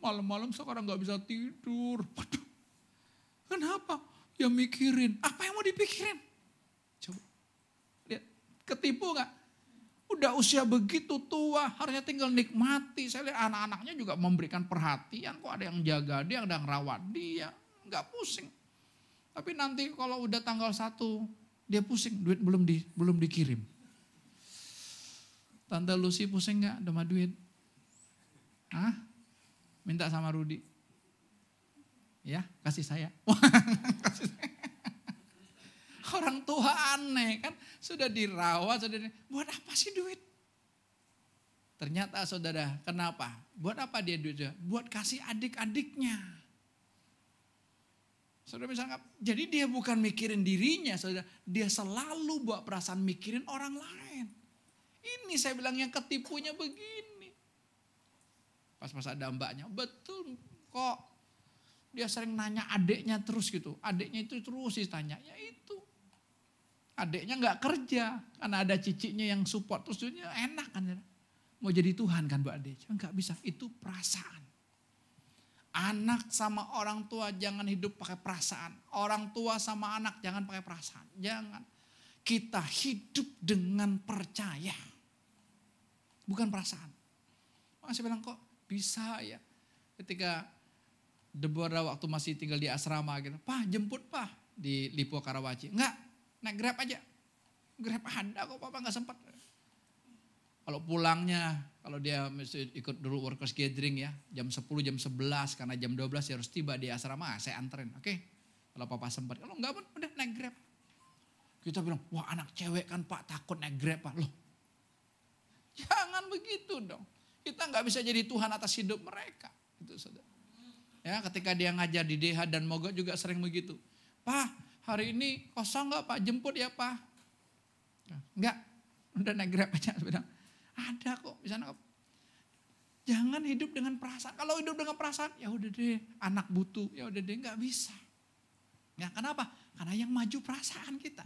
malam-malam sekarang gak bisa tidur. Waduh, kenapa? Ya mikirin, apa yang mau dipikirin? Coba, lihat, ketipu gak? Udah usia begitu tua, harusnya tinggal nikmati. Saya lihat anak-anaknya juga memberikan perhatian. Kok ada yang jaga dia, ada yang rawat dia. Gak pusing. Tapi nanti kalau udah tanggal 1, dia pusing. Duit belum dikirim. Tante Lucy pusing gak sama duit? Hah? Minta sama Rudi. Ya, kasih saya. Orang tua aneh kan, sudah dirawat, buat apa sih duit? Ternyata saudara, kenapa? Buat apa dia duitnya? Buat kasih adik-adiknya. Saudara misalnya, jadi dia bukan mikirin dirinya, saudara. Dia selalu buat perasaan mikirin orang lain. Ini saya bilang yang ketipunya begini. Pas ada mbaknya, betul kok. Dia sering nanya adiknya terus gitu. Adiknya itu terus ditanya, ya itu. Adiknya gak kerja, karena ada ciciknya yang support. Terus dia enak kan. Mau jadi Tuhan kan Mbak Ade. Gak bisa, itu perasaan. Anak sama orang tua jangan hidup pakai perasaan. Orang tua sama anak jangan pakai perasaan. Jangan. Kita hidup dengan percaya. Bukan perasaan. Makanya saya bilang kok bisa ya. Ketika Deborah waktu masih tinggal di asrama gitu. Pak jemput Pak di Lipo Karawaci. Enggak, naik Grab aja. Grab ada kok Papa gak sempat. Kalau pulangnya, kalau dia mesti ikut dulu workers gathering ya. Jam 10, jam 11 karena jam 12 dia harus tiba di asrama. Saya anterin, oke. Kalau Papa sempat. Kalau enggak pun udah naik Grab. Kita bilang, wah anak cewek kan Pak takut naik Grab Pak. Loh, Jangan begitu dong. Kita nggak bisa jadi Tuhan atas hidup mereka. Itu saudara. Ya, ketika dia ngajar di DH dan Mogok juga sering begitu. Pak, hari ini kosong nggak Pak? Jemput ya Pak? Enggak, udah naik Grab aja. Bilang, ada kok di sana. Jangan hidup dengan perasaan. Kalau hidup dengan perasaan, ya udah deh, anak butuh, ya udah deh, nggak bisa. Ya, kenapa? Karena yang maju perasaan kita.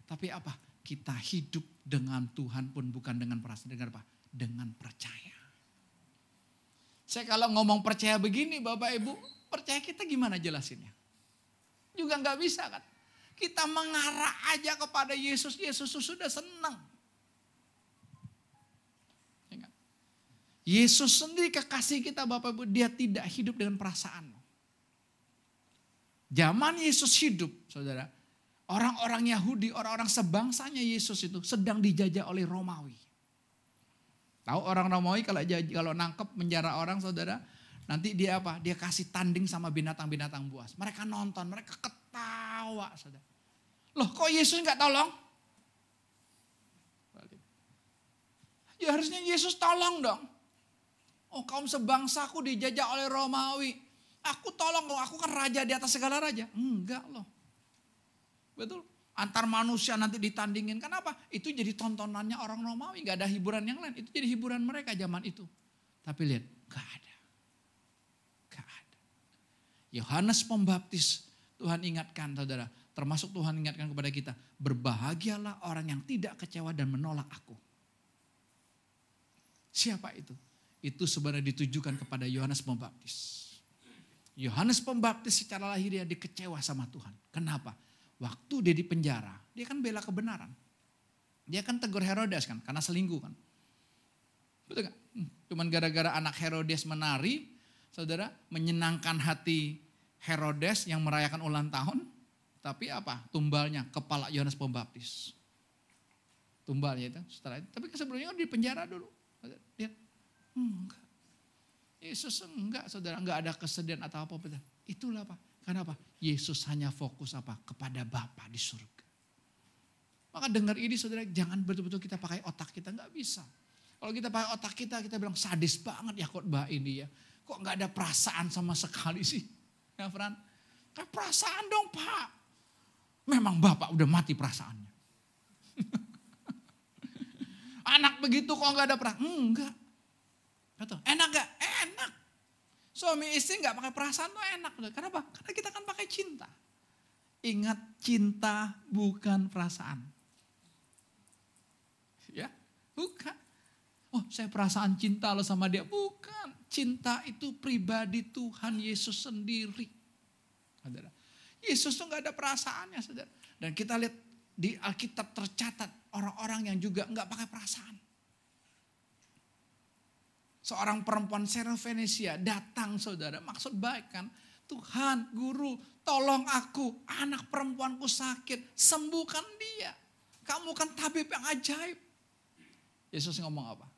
Tapi apa? Kita hidup dengan Tuhan pun bukan dengan perasaan. Dengan apa? Dengan percaya. Saya kalau ngomong percaya begini Bapak Ibu, percaya kita gimana jelasinnya? Juga nggak bisa kan? Kita mengarah aja kepada Yesus. Yesus sudah senang. Yesus sendiri kekasih kita Bapak Ibu, dia tidak hidup dengan perasaan. Zaman Yesus hidup, saudara, orang-orang Yahudi, orang-orang sebangsanya Yesus itu sedang dijajah oleh Romawi. Tahu orang Romawi kalau nangkep menjara orang, saudara, nanti dia apa? Dia kasih tanding sama binatang-binatang buas. Mereka nonton, mereka ketawa, saudara. Loh, kok Yesus nggak tolong? Ya harusnya Yesus tolong dong. Oh, kaum sebangsaku dijajah oleh Romawi. Aku tolong dong, aku kan raja di atas segala raja. Enggak loh. Betul. Antar manusia nanti ditandingin. Kenapa? Itu jadi tontonannya orang Romawi. Gak ada hiburan yang lain. Itu jadi hiburan mereka zaman itu. Tapi lihat, gak ada. Gak ada. Yohanes Pembaptis, Tuhan ingatkan saudara. Termasuk Tuhan ingatkan kepada kita. Berbahagialah orang yang tidak kecewa dan menolak aku. Siapa itu? Itu sebenarnya ditujukan kepada Yohanes Pembaptis. Yohanes Pembaptis secara lahiriah dia kecewa sama Tuhan. Kenapa? Waktu dia di penjara, dia kan bela kebenaran. Dia kan tegur Herodes kan, karena selingkuh kan. Betul gak? Cuman gara-gara anak Herodes menari, saudara, menyenangkan hati Herodes yang merayakan ulang tahun. Tapi apa? Tumbalnya kepala Yohanes Pembaptis. Tumbalnya itu setelah itu. Tapi sebelumnya di penjara dulu. Lihat. Enggak. Yesus enggak, saudara, enggak ada kesedihan atau apa-apa. Itulah apa? Kenapa? Yesus hanya fokus apa? Kepada Bapa di surga. Maka dengar ini saudara, jangan betul-betul kita pakai otak kita, enggak bisa. Kalau kita pakai otak kita bilang sadis banget ya khotbah ini ya. Kok enggak ada perasaan sama sekali sih? Ya Fran, kayak perasaan dong Pak. Memang Bapak udah mati perasaannya. Anak begitu kok enggak ada perasaan? Enggak. Betul. Enak gak? Enak. Suami istri gak pakai perasaan tuh enak. Kenapa? Karena kita kan pakai cinta. Ingat, cinta bukan perasaan. Ya, bukan. Oh, saya perasaan cinta lo sama dia. Bukan. Cinta itu pribadi Tuhan Yesus sendiri. Saudara. Yesus tuh gak ada perasaannya, saudara. Dan kita lihat di Alkitab tercatat orang-orang yang juga gak pakai perasaan. Seorang perempuan Syrophoenisia datang saudara, maksud baik kan. Tuhan, guru, tolong aku, anak perempuanku sakit, sembuhkan dia. Kamu kan tabib yang ajaib. Yesus ngomong apa?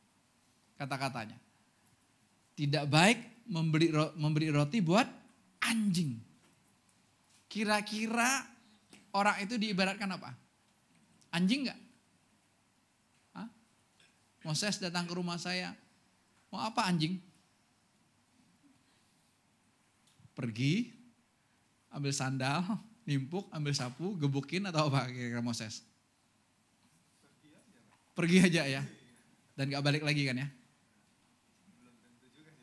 Kata-katanya. Tidak baik memberi roti buat anjing. Kira-kira orang itu diibaratkan apa? Anjing gak? Hah? Moses datang ke rumah saya. Mau apa anjing? Pergi, ambil sandal, nimpuk, ambil sapu, gebukin atau apa kira-kira Moses? Pergi aja ya. Dan gak balik lagi kan ya?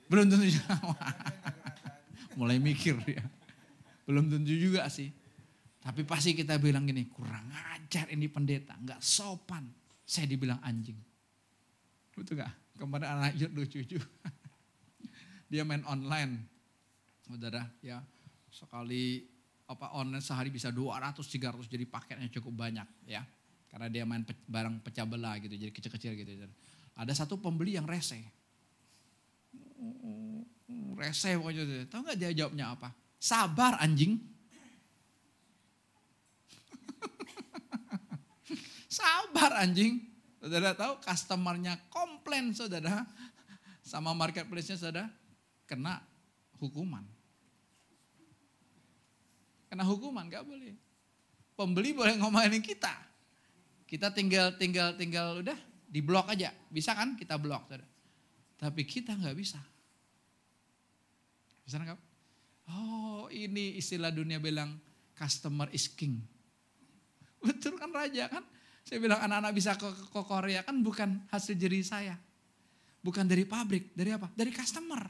Belum tentu juga. Mulai mikir ya. Belum tentu juga sih. Tapi pasti kita bilang gini, kurang ajar ini pendeta, gak sopan. Saya dibilang anjing. Betul gak? Kemarin anak Yud lucu juga. Dia main online. Saudara, ya. Sekali online sehari bisa 200-300 jadi paketnya cukup banyak ya. Karena dia main barang pecah belah gitu, jadi kecil-kecil gitu. Ada satu pembeli yang rese. Rese pokoknya. Tahu gak dia jawabnya apa? Sabar anjing. Sabar anjing. Saudara tahu customernya komplain saudara. Sama marketplace-nya saudara. Kena hukuman. Kena hukuman gak boleh. Pembeli boleh ngomongin kita. Kita tinggal udah di blok aja. Bisa kan kita blok. Saudara. Tapi kita nggak bisa. Bisa nggak? Oh ini istilah dunia bilang customer is king. Betul kan raja kan? Saya bilang anak-anak bisa ke Korea kan bukan hasil jerih saya. Bukan dari pabrik, dari apa? Dari customer.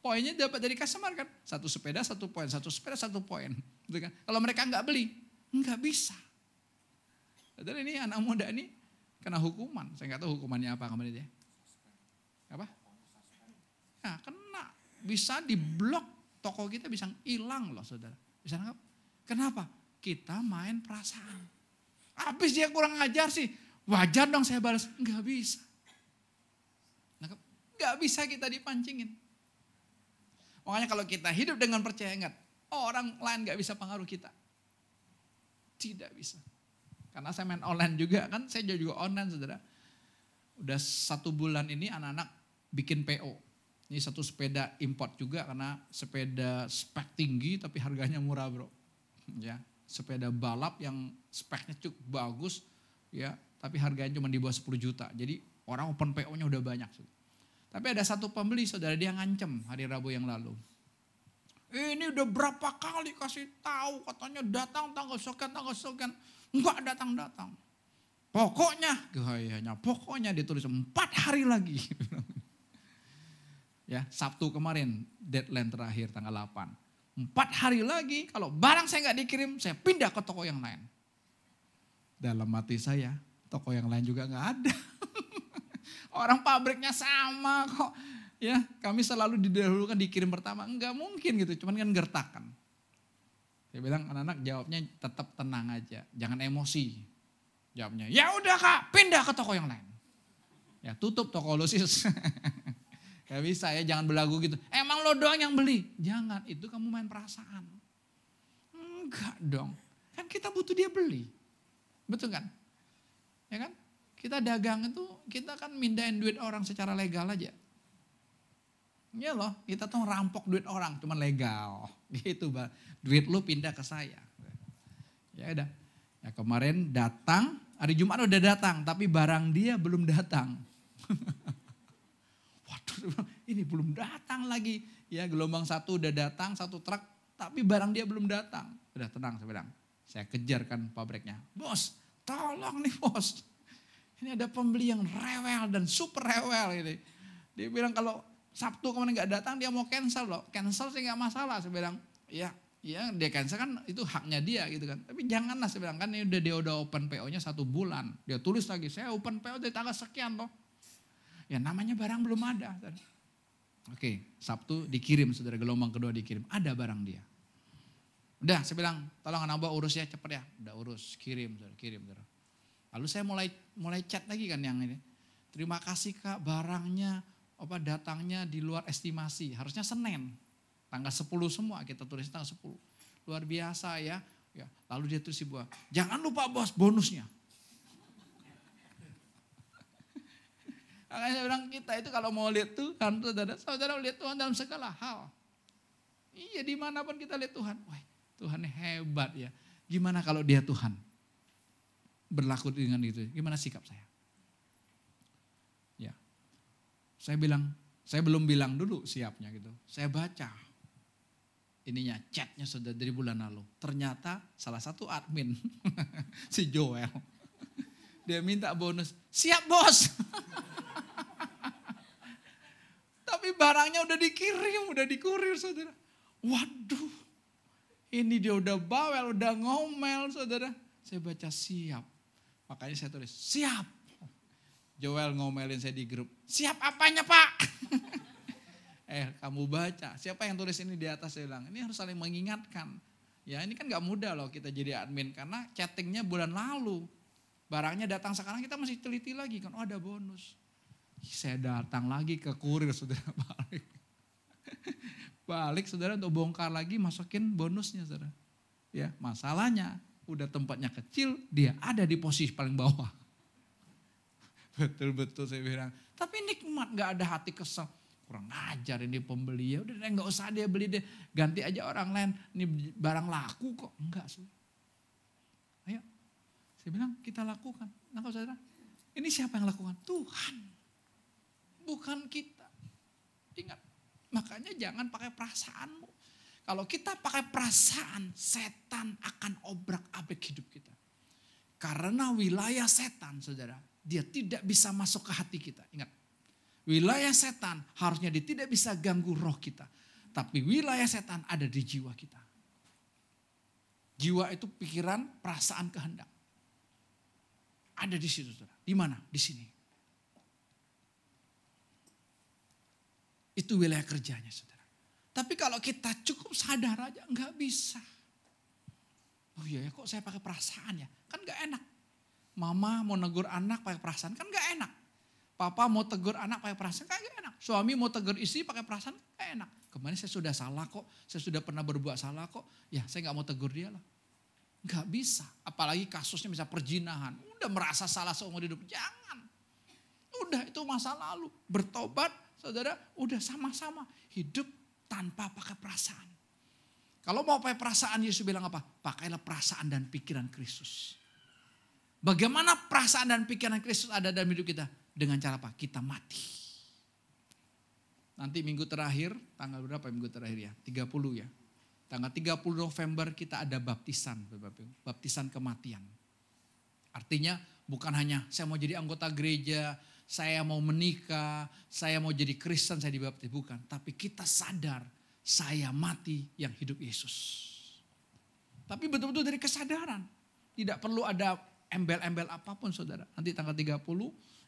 Poinnya dapat dari customer kan. 1 sepeda 1 poin, 1 sepeda 1 poin. Gitu kan? Kalau mereka nggak beli, nggak bisa. Padahal ini anak muda ini kena hukuman. Saya nggak tahu hukumannya apa kemarin dia. Apa? Nah, kena. Bisa diblok toko kita bisa hilang loh saudara. Bisa nggak? Kenapa? Kita main perasaan. Habis dia kurang ajar sih. Wajar dong saya balas. Nggak bisa. Nggak bisa kita dipancingin. Makanya kalau kita hidup dengan percaya ingat. Orang lain nggak bisa pengaruh kita. Tidak bisa. Karena saya main online juga kan. Saya juga online saudara. Udah 1 bulan ini anak-anak bikin PO. Ini satu sepeda import juga karena sepeda spek tinggi tapi harganya murah bro. Ya, sepeda balap yang speknya cukup bagus ya, tapi harganya cuma di bawah 10 juta. Jadi orang open PO-nya udah banyak. Tapi ada satu pembeli saudara dia ngancem hari Rabu yang lalu. Ini udah berapa kali kasih tahu katanya datang tanggal sekian. Enggak datang. Pokoknya ditulis 4 hari lagi. Ya, Sabtu kemarin deadline terakhir tanggal 8. 4 hari lagi kalau barang saya nggak dikirim saya pindah ke toko yang lain. Dalam hati saya toko yang lain juga nggak ada. Orang pabriknya sama kok. Ya, kami selalu didahulukan dikirim pertama. Enggak mungkin gitu, cuman kan gertakan. Saya bilang anak-anak jawabnya tetap tenang aja, jangan emosi. Jawabnya, ya udah Kak, pindah ke toko yang lain. Ya, tutup toko lo sis. Gak bisa ya, jangan belagu gitu. Emang lo doang yang beli? Jangan, itu kamu main perasaan. Enggak dong, kan kita butuh dia beli. Betul kan? Ya kan? Kita dagang itu, kita kan mindahin duit orang secara legal aja. Ya loh, kita tuh rampok duit orang, cuma legal. Gitu, duit lu pindah ke saya. Ya udah, ya kemarin datang, hari Jumat udah datang, tapi barang dia belum datang. Waduh, ini belum datang lagi. Ya gelombang 1 udah datang, 1 truk, tapi barang dia belum datang. Udah tenang, saya bilang. Saya kejarkan pabriknya. Bos, tolong nih bos. Ini ada pembeli yang rewel dan super rewel ini. Dia bilang kalau Sabtu kemarin gak datang dia mau cancel loh. Cancel sih gak masalah. Saya bilang, ya dia cancel kan itu haknya dia gitu kan. Tapi janganlah saya bilang kan ini dia udah open PO-nya 1 bulan. Dia tulis lagi, saya open PO dari tanggal sekian loh. Ya namanya barang belum ada. Oke, Sabtu dikirim saudara, gelombang kedua dikirim. Ada barang dia. Udah saya bilang, tolong anak buah urus ya cepet ya. Udah urus, kirim saudara, kirim saudara. Lalu saya mulai chat lagi kan yang ini. Terima kasih Kak barangnya datangnya di luar estimasi. Harusnya Senin. Tanggal 10 semua kita tulis tanggal 10. Luar biasa ya. Lalu dia tulis di bawah. Jangan lupa bos bonusnya. Makanya saya bilang kita itu kalau mau lihat Tuhan, saudara lihat Tuhan dalam segala hal. Iya dimanapun kita lihat Tuhan. Wah Tuhan hebat ya. Gimana kalau dia Tuhan? Berlaku dengan itu, gimana sikap saya? Ya, saya belum bilang dulu siapnya gitu. Saya baca ininya, chatnya sudah dari bulan lalu. Ternyata salah satu admin, si Joel, dia minta bonus. Siap bos. Tapi barangnya udah dikirim, udah dikurir saudara. Waduh, ini dia udah bawel, udah ngomel saudara. Saya baca siap. Makanya saya tulis, siap. Joel ngomelin saya di grup, siap apanya Pak? Kamu baca, siapa yang tulis ini di atas, saya bilang, ini harus saling mengingatkan. Ya ini kan gak mudah loh kita jadi admin, karena chattingnya bulan lalu. Barangnya datang sekarang kita masih teliti lagi kan, oh ada bonus. Saya datang lagi ke kurir saudara, balik saudara untuk bongkar lagi masukin bonusnya saudara. Ya masalahnya, udah tempatnya kecil, dia ada di posisi paling bawah. Betul-betul saya bilang, tapi nikmat gak ada hati kesel. Kurang ajar ini pembeli, ya udah gak usah dia beli deh, ganti aja orang lain, ini barang laku kok. Enggak sih. Ayo, saya bilang kita lakukan. Nangkap saudara? Ini siapa yang lakukan? Tuhan. Bukan kita. Ingat, makanya jangan pakai perasaanmu. Kalau kita pakai perasaan, setan akan obrak-abrik hidup kita. Karena wilayah setan, saudara, dia tidak bisa masuk ke hati kita. Ingat, wilayah setan harusnya dia tidak bisa ganggu roh kita. Tapi wilayah setan ada di jiwa kita. Jiwa itu pikiran, perasaan, kehendak. Ada di situ, saudara. Di mana? Di sini. Itu wilayah kerjanya, saudara. Tapi kalau kita cukup sadar aja, nggak bisa. Oh iya ya, kok saya pakai perasaan ya? Kan nggak enak. Mama mau negur anak pakai perasaan, kan nggak enak. Papa mau tegur anak pakai perasaan, kan nggak enak. Suami mau tegur istri pakai perasaan, nggak enak. Kemarin saya sudah salah kok, saya sudah pernah berbuat salah kok. Ya saya nggak mau tegur dia lah. Nggak bisa, apalagi kasusnya bisa perzinahan. Udah merasa salah seumur hidup, jangan. Udah itu masa lalu, bertobat saudara, udah sama-sama hidup tanpa pakai perasaan. Kalau mau pakai perasaan, Yesus bilang apa? Pakailah perasaan dan pikiran Kristus. Bagaimana perasaan dan pikiran Kristus ada dalam hidup kita? Dengan cara apa? Kita mati. Nanti minggu terakhir, tanggal berapa minggu terakhir ya? 30 ya. Tanggal 30 November kita ada baptisan. Baptisan kematian. Artinya bukan hanya saya mau jadi anggota gereja, saya mau menikah, saya mau jadi Kristen, saya dibaptis. Bukan, tapi kita sadar saya mati yang hidup Yesus. Tapi betul-betul dari kesadaran. Tidak perlu ada embel-embel apapun saudara. Nanti tanggal 30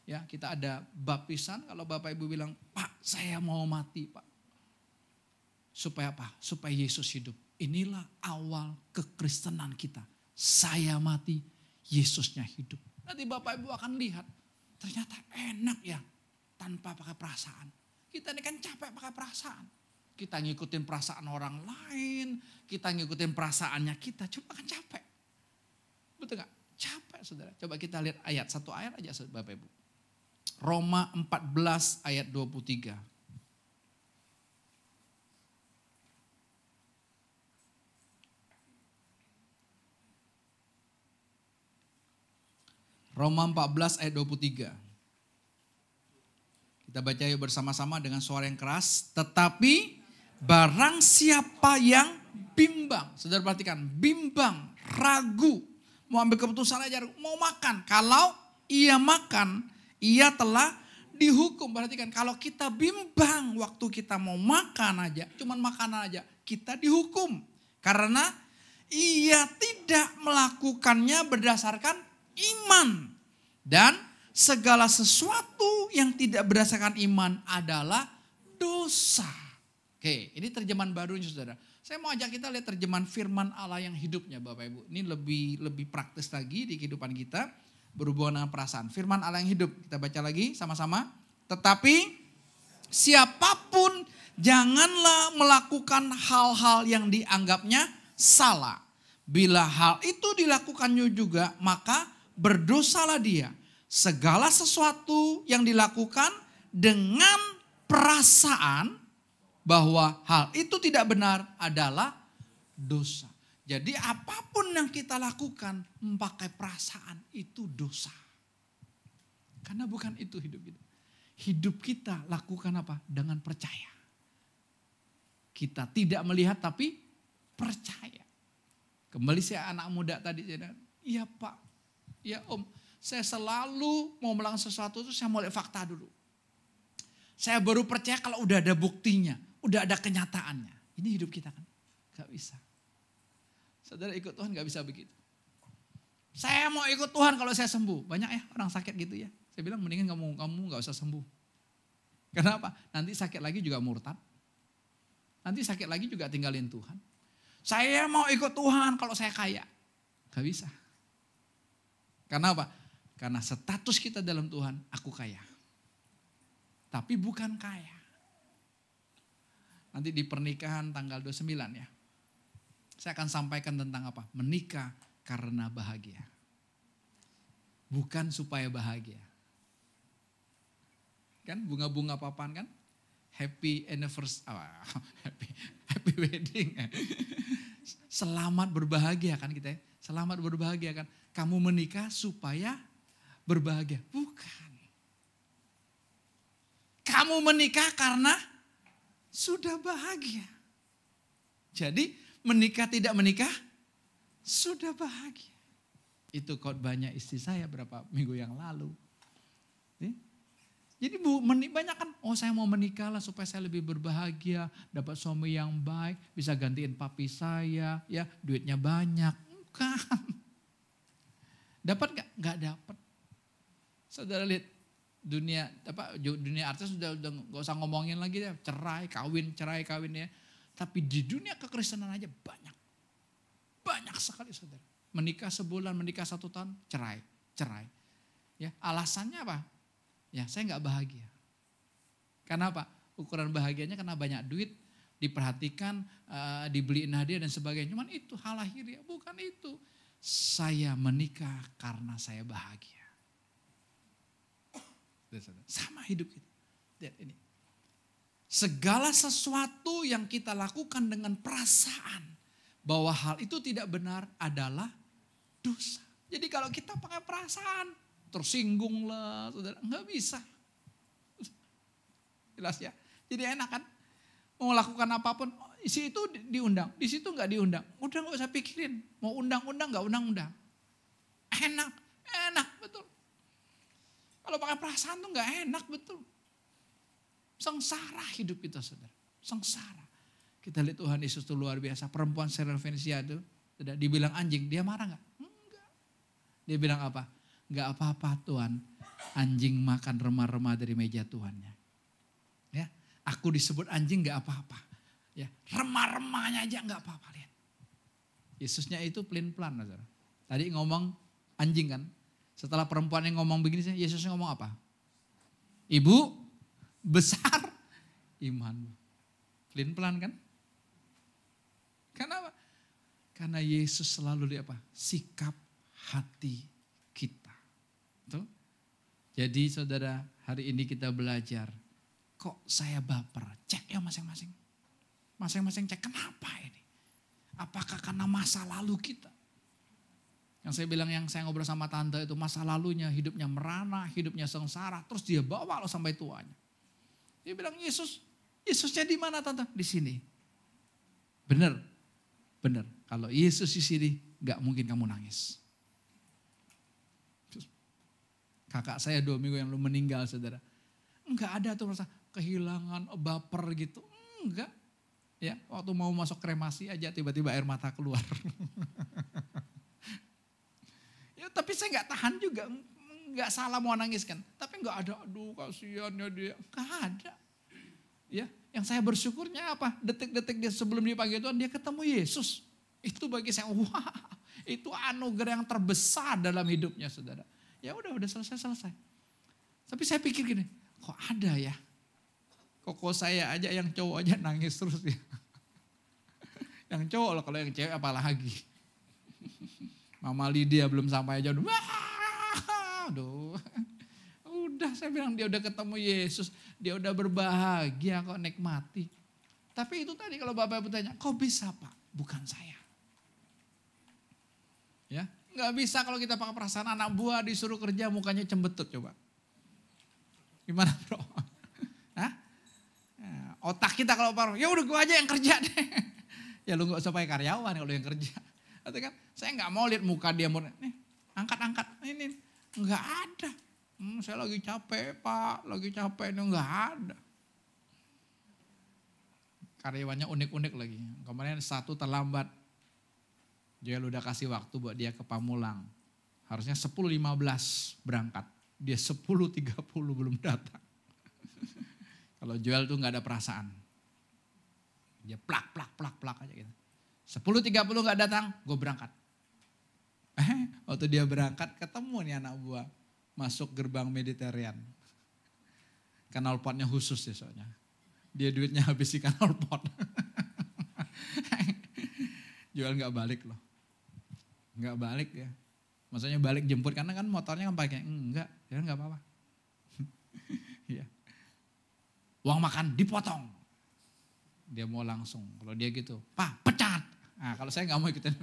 ya kita ada baptisan. Kalau Bapak Ibu bilang, Pak saya mau mati Pak. Supaya apa? Supaya Yesus hidup. Inilah awal kekristenan kita. Saya mati, Yesusnya hidup. Nanti Bapak Ibu akan lihat. Ternyata enak ya tanpa pakai perasaan. Kita ini kan capek pakai perasaan. Kita ngikutin perasaan orang lain. Kita ngikutin perasaannya kita. Coba kan capek. Betul gak? Capek saudara. Coba kita lihat ayat. Satu ayat aja Bapak Ibu. Roma 14 ayat 23. Roma 14 ayat 23. Kita baca yuk bersama-sama dengan suara yang keras. Tetapi barang siapa yang bimbang. Saudara perhatikan, bimbang, ragu. Mau ambil keputusan aja, mau makan. Kalau ia makan, ia telah dihukum. Perhatikan, kalau kita bimbang waktu kita mau makan aja, cuman makanan aja, kita dihukum. Karena ia tidak melakukannya berdasarkan iman. Dan segala sesuatu yang tidak berdasarkan iman adalah dosa. Oke, ini terjemahan barunya saudara. Saya mau ajak kita lihat terjemahan firman Allah yang hidupnya Bapak Ibu. Ini lebih praktis lagi di kehidupan kita berhubungan dengan perasaan. Firman Allah yang hidup, kita baca lagi sama-sama. Tetapi siapapun janganlah melakukan hal-hal yang dianggapnya salah. Bila hal itu dilakukannya juga, maka berdosalah dia. Segala sesuatu yang dilakukan dengan perasaan bahwa hal itu tidak benar adalah dosa. Jadi apapun yang kita lakukan memakai perasaan itu dosa. Karena bukan itu hidup kita. Hidup kita lakukan apa? Dengan percaya. Kita tidak melihat tapi percaya. Kembali saya anak muda tadi, iya Pak, ya Om, saya selalu mau melakukan sesuatu itu saya mau lihat fakta dulu. Saya baru percaya kalau udah ada buktinya, udah ada kenyataannya. Ini hidup kita kan, gak bisa. Saudara ikut Tuhan gak bisa begitu. Saya mau ikut Tuhan kalau saya sembuh. Banyak ya orang sakit gitu ya. Saya bilang mendingan kamu gak usah sembuh. Kenapa? Nanti sakit lagi juga murtad. Nanti sakit lagi juga tinggalin Tuhan. Saya mau ikut Tuhan kalau saya kaya. Gak bisa. Karena apa? Karena status kita dalam Tuhan, aku kaya. Tapi bukan kaya. Nanti di pernikahan tanggal 29 ya. Saya akan sampaikan tentang apa? Menikah karena bahagia. Bukan supaya bahagia. Kan bunga-bunga papan kan? Happy anniversary, happy wedding. Selamat berbahagia kan kita ya. Selamat berbahagia kan. Kamu menikah supaya berbahagia. Bukan. Kamu menikah karena sudah bahagia. Jadi menikah tidak menikah sudah bahagia. Itu khotbahnya istri saya berapa minggu yang lalu. Jadi banyak kan, saya mau menikah lah supaya saya lebih berbahagia, dapat suami yang baik, bisa gantiin papi saya, ya duitnya banyak. Bukan. Dapat gak? Gak dapat. Saudara lihat dunia artis sudah gak usah ngomongin lagi ya, cerai kawin ya. Tapi di dunia kekristenan aja banyak sekali saudara. Menikah sebulan, menikah 1 tahun, cerai. Ya, alasannya apa? Ya, saya nggak bahagia. Karena apa? Ukuran bahagianya karena banyak duit, diperhatikan, dibeliin hadiah dan sebagainya. Cuman itu hal lahiriah, bukan itu. Saya menikah karena saya bahagia. Sama hidup kita. Lihat ini. Segala sesuatu yang kita lakukan dengan perasaan bahwa hal itu tidak benar adalah dosa. Jadi kalau kita pakai perasaan, tersinggung lah, saudara, nggak bisa. Jelas ya. Jadi enak kan, mau lakukan apapun, isi itu diundang, di situ nggak diundang. Udah nggak usah pikirin, mau undang-undang nggak undang-undang. Enak betul. Kalau pakai perasaan tuh nggak enak betul. Sengsara hidup kita saudara, sengsara. Kita lihat Tuhan Yesus itu luar biasa. Perempuan Serafenisia itu, dibilang anjing, dia marah nggak? Enggak. Dia bilang apa? Gak apa-apa Tuhan, anjing makan remah-remah dari meja Tuhannya. Ya, aku disebut anjing gak apa-apa. Ya, remah-remahnya aja gak apa-apa, lihat. Yesusnya itu pelin-pelan, saudara. Tadi ngomong anjing kan. Setelah perempuan yang ngomong begini, Yesusnya ngomong apa? Ibu, besar imanmu. Pelin-pelan kan? Kenapa? Karena Yesus selalu apa? Sikap hati kita. Tuh. Jadi saudara, hari ini kita belajar, kok saya baper? Cek ya masing-masing. Masing-masing cek, kenapa ini? Apakah karena masa lalu kita? Yang saya bilang, yang saya ngobrol sama tante itu masa lalunya, hidupnya merana, hidupnya sengsara, terus dia bawa lo sampai tuanya. Dia bilang, Yesusnya di mana tante? Di sini. Benar. Kalau Yesus di sini, gak mungkin kamu nangis. Kakak saya 2 minggu yang lalu meninggal saudara. Enggak ada tuh rasa kehilangan, baper gitu. Enggak. Ya, waktu mau masuk kremasi aja tiba-tiba air mata keluar. Ya, tapi saya enggak tahan juga. Enggak salah mau nangis kan. Tapi enggak ada, aduh kasihan ya dia. Enggak ada. Ya, yang saya bersyukurnya apa? Detik-detik dia sebelum dipanggil Tuhan, dia ketemu Yesus. Itu bagi saya, wah, itu anugerah yang terbesar dalam hidupnya saudara. Ya udah selesai. Tapi saya pikir gini, kok ada ya? Kok saya aja yang cowok aja nangis terus ya. Yang cowok loh, kalau yang cewek apalagi. Mama Lydia belum sampai aja udah, aduh. Udah saya bilang dia udah ketemu Yesus, dia udah berbahagia kok nikmati. Tapi itu tadi kalau Bapak bertanya, kok bisa Pak? Bukan saya. Ya. Nggak bisa kalau kita pakai perasaan anak buah disuruh kerja mukanya cembetut coba. Gimana bro? Hah? Otak kita kalau paruh, ya udah gue aja yang kerja deh. Ya lu gak usah pakai karyawan kalau yang kerja. Atau kan saya nggak mau lihat muka dia, nih angkat ini. Nggak ada. Saya lagi capek Pak, lagi capek ini nggak ada. Karyawannya unik-unik lagi. Kemarin 1 terlambat. Joel udah kasih waktu buat dia ke Pamulang. Harusnya 10.15 berangkat. Dia 10.30 belum datang. Kalau Joel tuh gak ada perasaan. Dia plak aja gitu. 10.30 gak datang, gue berangkat. Waktu dia berangkat ketemu nih anak buah. Masuk gerbang Mediterranean. Kanal potnya khusus ya soalnya. Dia duitnya habis di kanal pot. Joel gak balik loh. Enggak balik ya. Maksudnya balik jemput karena kan motornya kan pakai. Enggak, ya enggak apa-apa. Ya. Uang makan dipotong. Dia mau langsung. Kalau dia gitu, Pak pecat. Nah kalau saya enggak mau ikutin.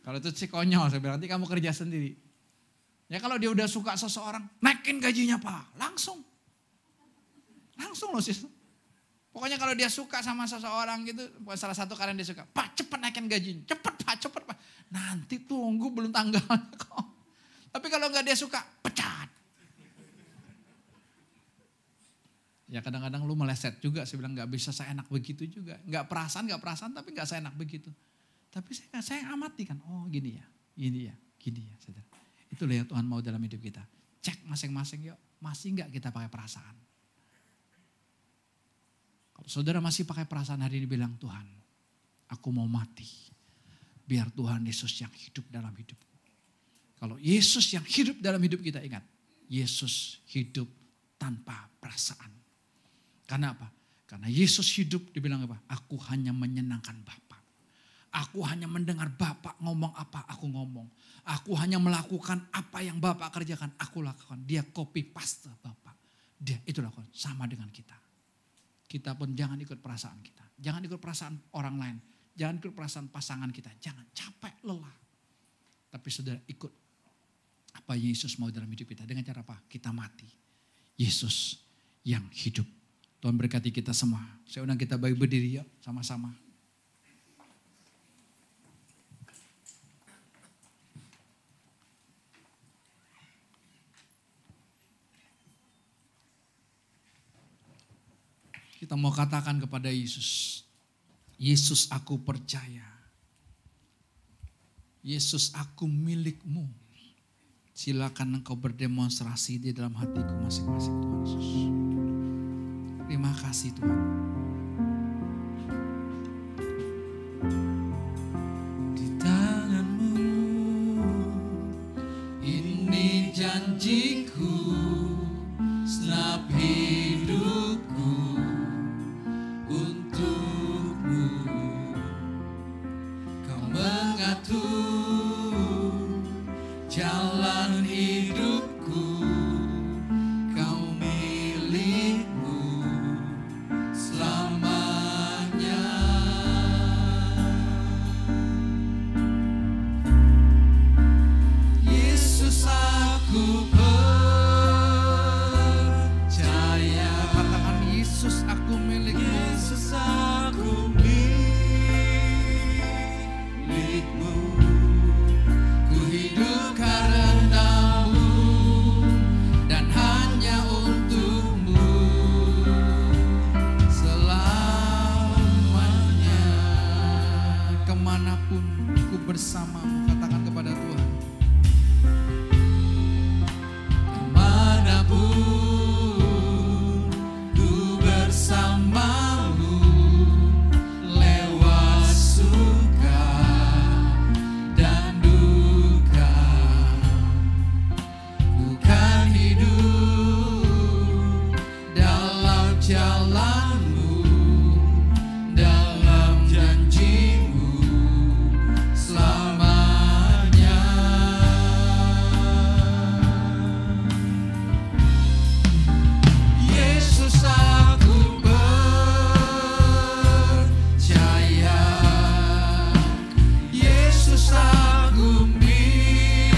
Kalau itu sih konyol, saya bilang nanti kamu kerja sendiri. Ya kalau dia udah suka seseorang, naikin gajinya Pak, langsung loh sis. Pokoknya kalau dia suka sama seseorang gitu, salah satu karena dia suka, Pak cepet naikin gajinya, cepet Pak. Nanti tunggu belum tanggalnya kok. Tapi kalau nggak dia suka, pecat. Ya kadang-kadang lu meleset juga, saya bilang nggak bisa seenak begitu juga. Nggak perasaan tapi nggak seenak begitu. Tapi saya amati kan, oh gini ya, saudara. Itulah yang Tuhan mau dalam hidup kita. Cek masing-masing yuk, masih nggak kita pakai perasaan. Kalau saudara masih pakai perasaan hari ini bilang, Tuhan aku mau mati. Biar Tuhan Yesus yang hidup dalam hidupku. Kalau Yesus yang hidup dalam hidup kita, ingat. Yesus hidup tanpa perasaan. Karena apa? Karena Yesus hidup, dibilang apa? Aku hanya menyenangkan Bapa. Aku hanya mendengar Bapa ngomong apa, aku ngomong. Aku hanya melakukan apa yang Bapa kerjakan, aku lakukan. Dia copy paste Bapa. Dia itu lakukan, sama dengan kita. Kita pun jangan ikut perasaan kita. Jangan ikut perasaan orang lain. Jangan ikut perasaan pasangan kita. Jangan capek, lelah. Tapi saudara ikut apa yang Yesus mau dalam hidup kita. Dengan cara apa? Kita mati. Yesus yang hidup. Tuhan berkati kita semua. Saya undang kita berdiri yuk sama-sama. Kita mau katakan kepada Yesus. Yesus aku percaya. Yesus aku milikmu. Silakan engkau berdemonstrasi di dalam hatiku masing-masing Tuhan Yesus. Terima kasih Tuhan. Di tanganmu ini janjiku, senap hidupku untukmu. Kau mengatur jalan hidupku, kau milikmu selamanya. Yesus aku percaya. Katakan Yesus aku milikmu. Yesus aku milikmu. Ku hidup karenamu dan hanya untukmu selamanya. Kemanapun ku bersamamu, katakan kepada Tuhan. Kemanapun ku bersamamu, lewat suka dan duka, ku kan hidup dalam jalanmu, dalam janjimu selamanya. Yesus aku percaya. Yesus aku milikmu.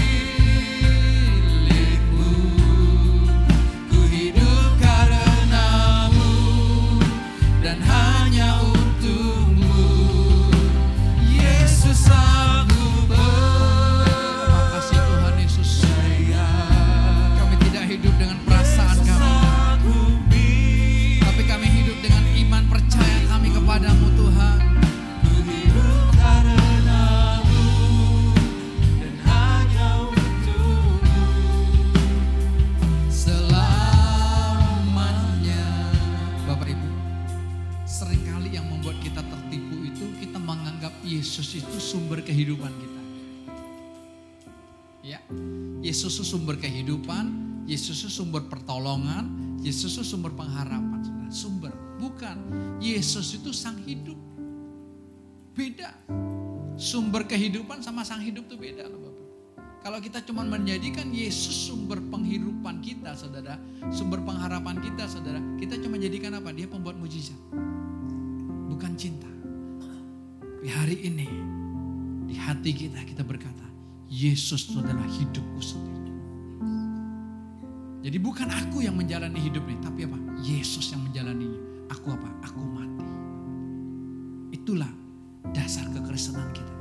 Ku hidup karenamu dan hanya untukmu. Yesus aku terima kasih Tuhan Yesus. Kami tidak hidup dengan perasaan kami, tapi kami hidup dengan iman percaya kami kepadamu Tuhan. Ku hidup karenamu dan hanya untukmu selamanya. Bapak Ibu, seringkali yang membuat kita tertipu itu kita menganggap Yesus itu sumber kehidupan kita. Ya, Yesus itu sumber kehidupan, Yesus itu sumber pertolongan, Yesus itu sumber pengharapan. Saudara. Sumber, bukan. Yesus itu sang hidup. Beda. Sumber kehidupan sama sang hidup itu beda loh Bapak. Kalau kita cuma menjadikan Yesus sumber penghidupan kita saudara, sumber pengharapan kita saudara, kita cuma jadikan apa? Dia pembuat mujizat. Bukan cinta. Tapi hari ini di hati kita berkata, Yesus itu adalah hidupku sendiri. Jadi bukan aku yang menjalani hidup ini, tapi apa? Yesus yang menjalaninya. Aku apa? Aku mati. Itulah dasar kekristenan kita.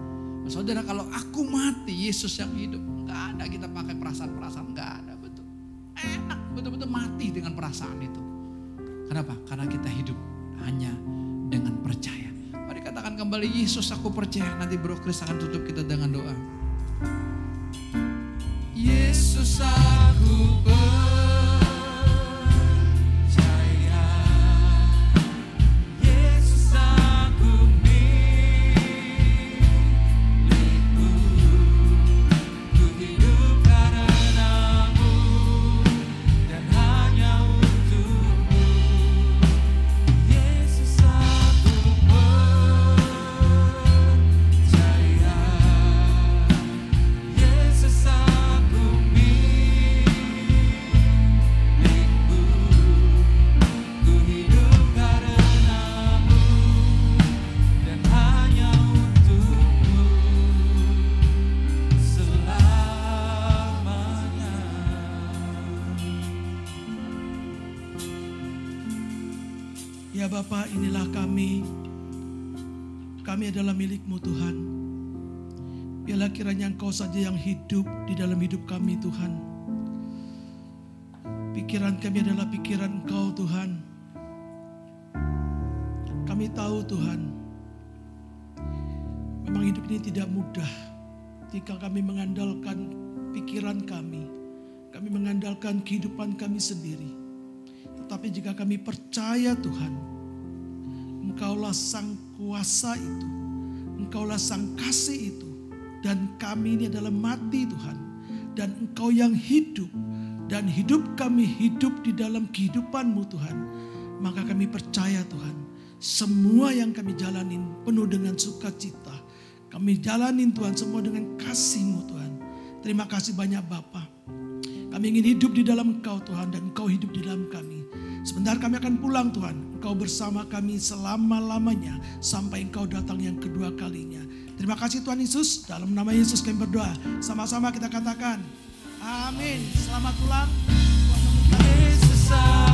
Saudara, kalau aku mati, Yesus yang hidup. Enggak ada kita pakai perasaan-perasaan, enggak ada, betul. Enak, betul-betul mati dengan perasaan itu. Kenapa? Karena kita hidup hanya dengan percaya. Mari katakan kembali, Yesus aku percaya. Nanti Bro Kris akan tutup kita dengan doa. Yesus aku percaya, Yesus aku milikmu, ku hidup karenamu dan hanya untukmu. Yesus aku percaya, Yesus aku milikmu, ku hidup karenamu dan hanya untukmu selamanya. Ya Bapa, inilah kami. Kami adalah milik-Mu Tuhan. Biarlah kiranya Engkau saja yang hidup di dalam hidup kami Tuhan. Pikiran kami adalah pikiran Engkau Tuhan. Kami tahu Tuhan, memang hidup ini tidak mudah jika kami mengandalkan pikiran kami mengandalkan kehidupan kami sendiri. Tetapi jika kami percaya Tuhan, Engkaulah sang kuasa itu, Engkaulah sang kasih itu, dan kami ini adalah mati Tuhan, dan Engkau yang hidup, dan hidup kami hidup di dalam kehidupan-Mu Tuhan. Maka kami percaya Tuhan, semua yang kami jalanin penuh dengan sukacita. Kami jalanin Tuhan semua dengan kasih-Mu Tuhan. Terima kasih banyak Bapa. Kami ingin hidup di dalam Engkau Tuhan, dan Engkau hidup di dalam kami. Sebentar kami akan pulang Tuhan. Engkau bersama kami selama-lamanya sampai Engkau datang yang kedua kalinya. Terima kasih Tuhan Yesus. Dalam nama Yesus kami berdoa. Sama-sama kita katakan amin. Selamat pulang. Tuhan memberkati.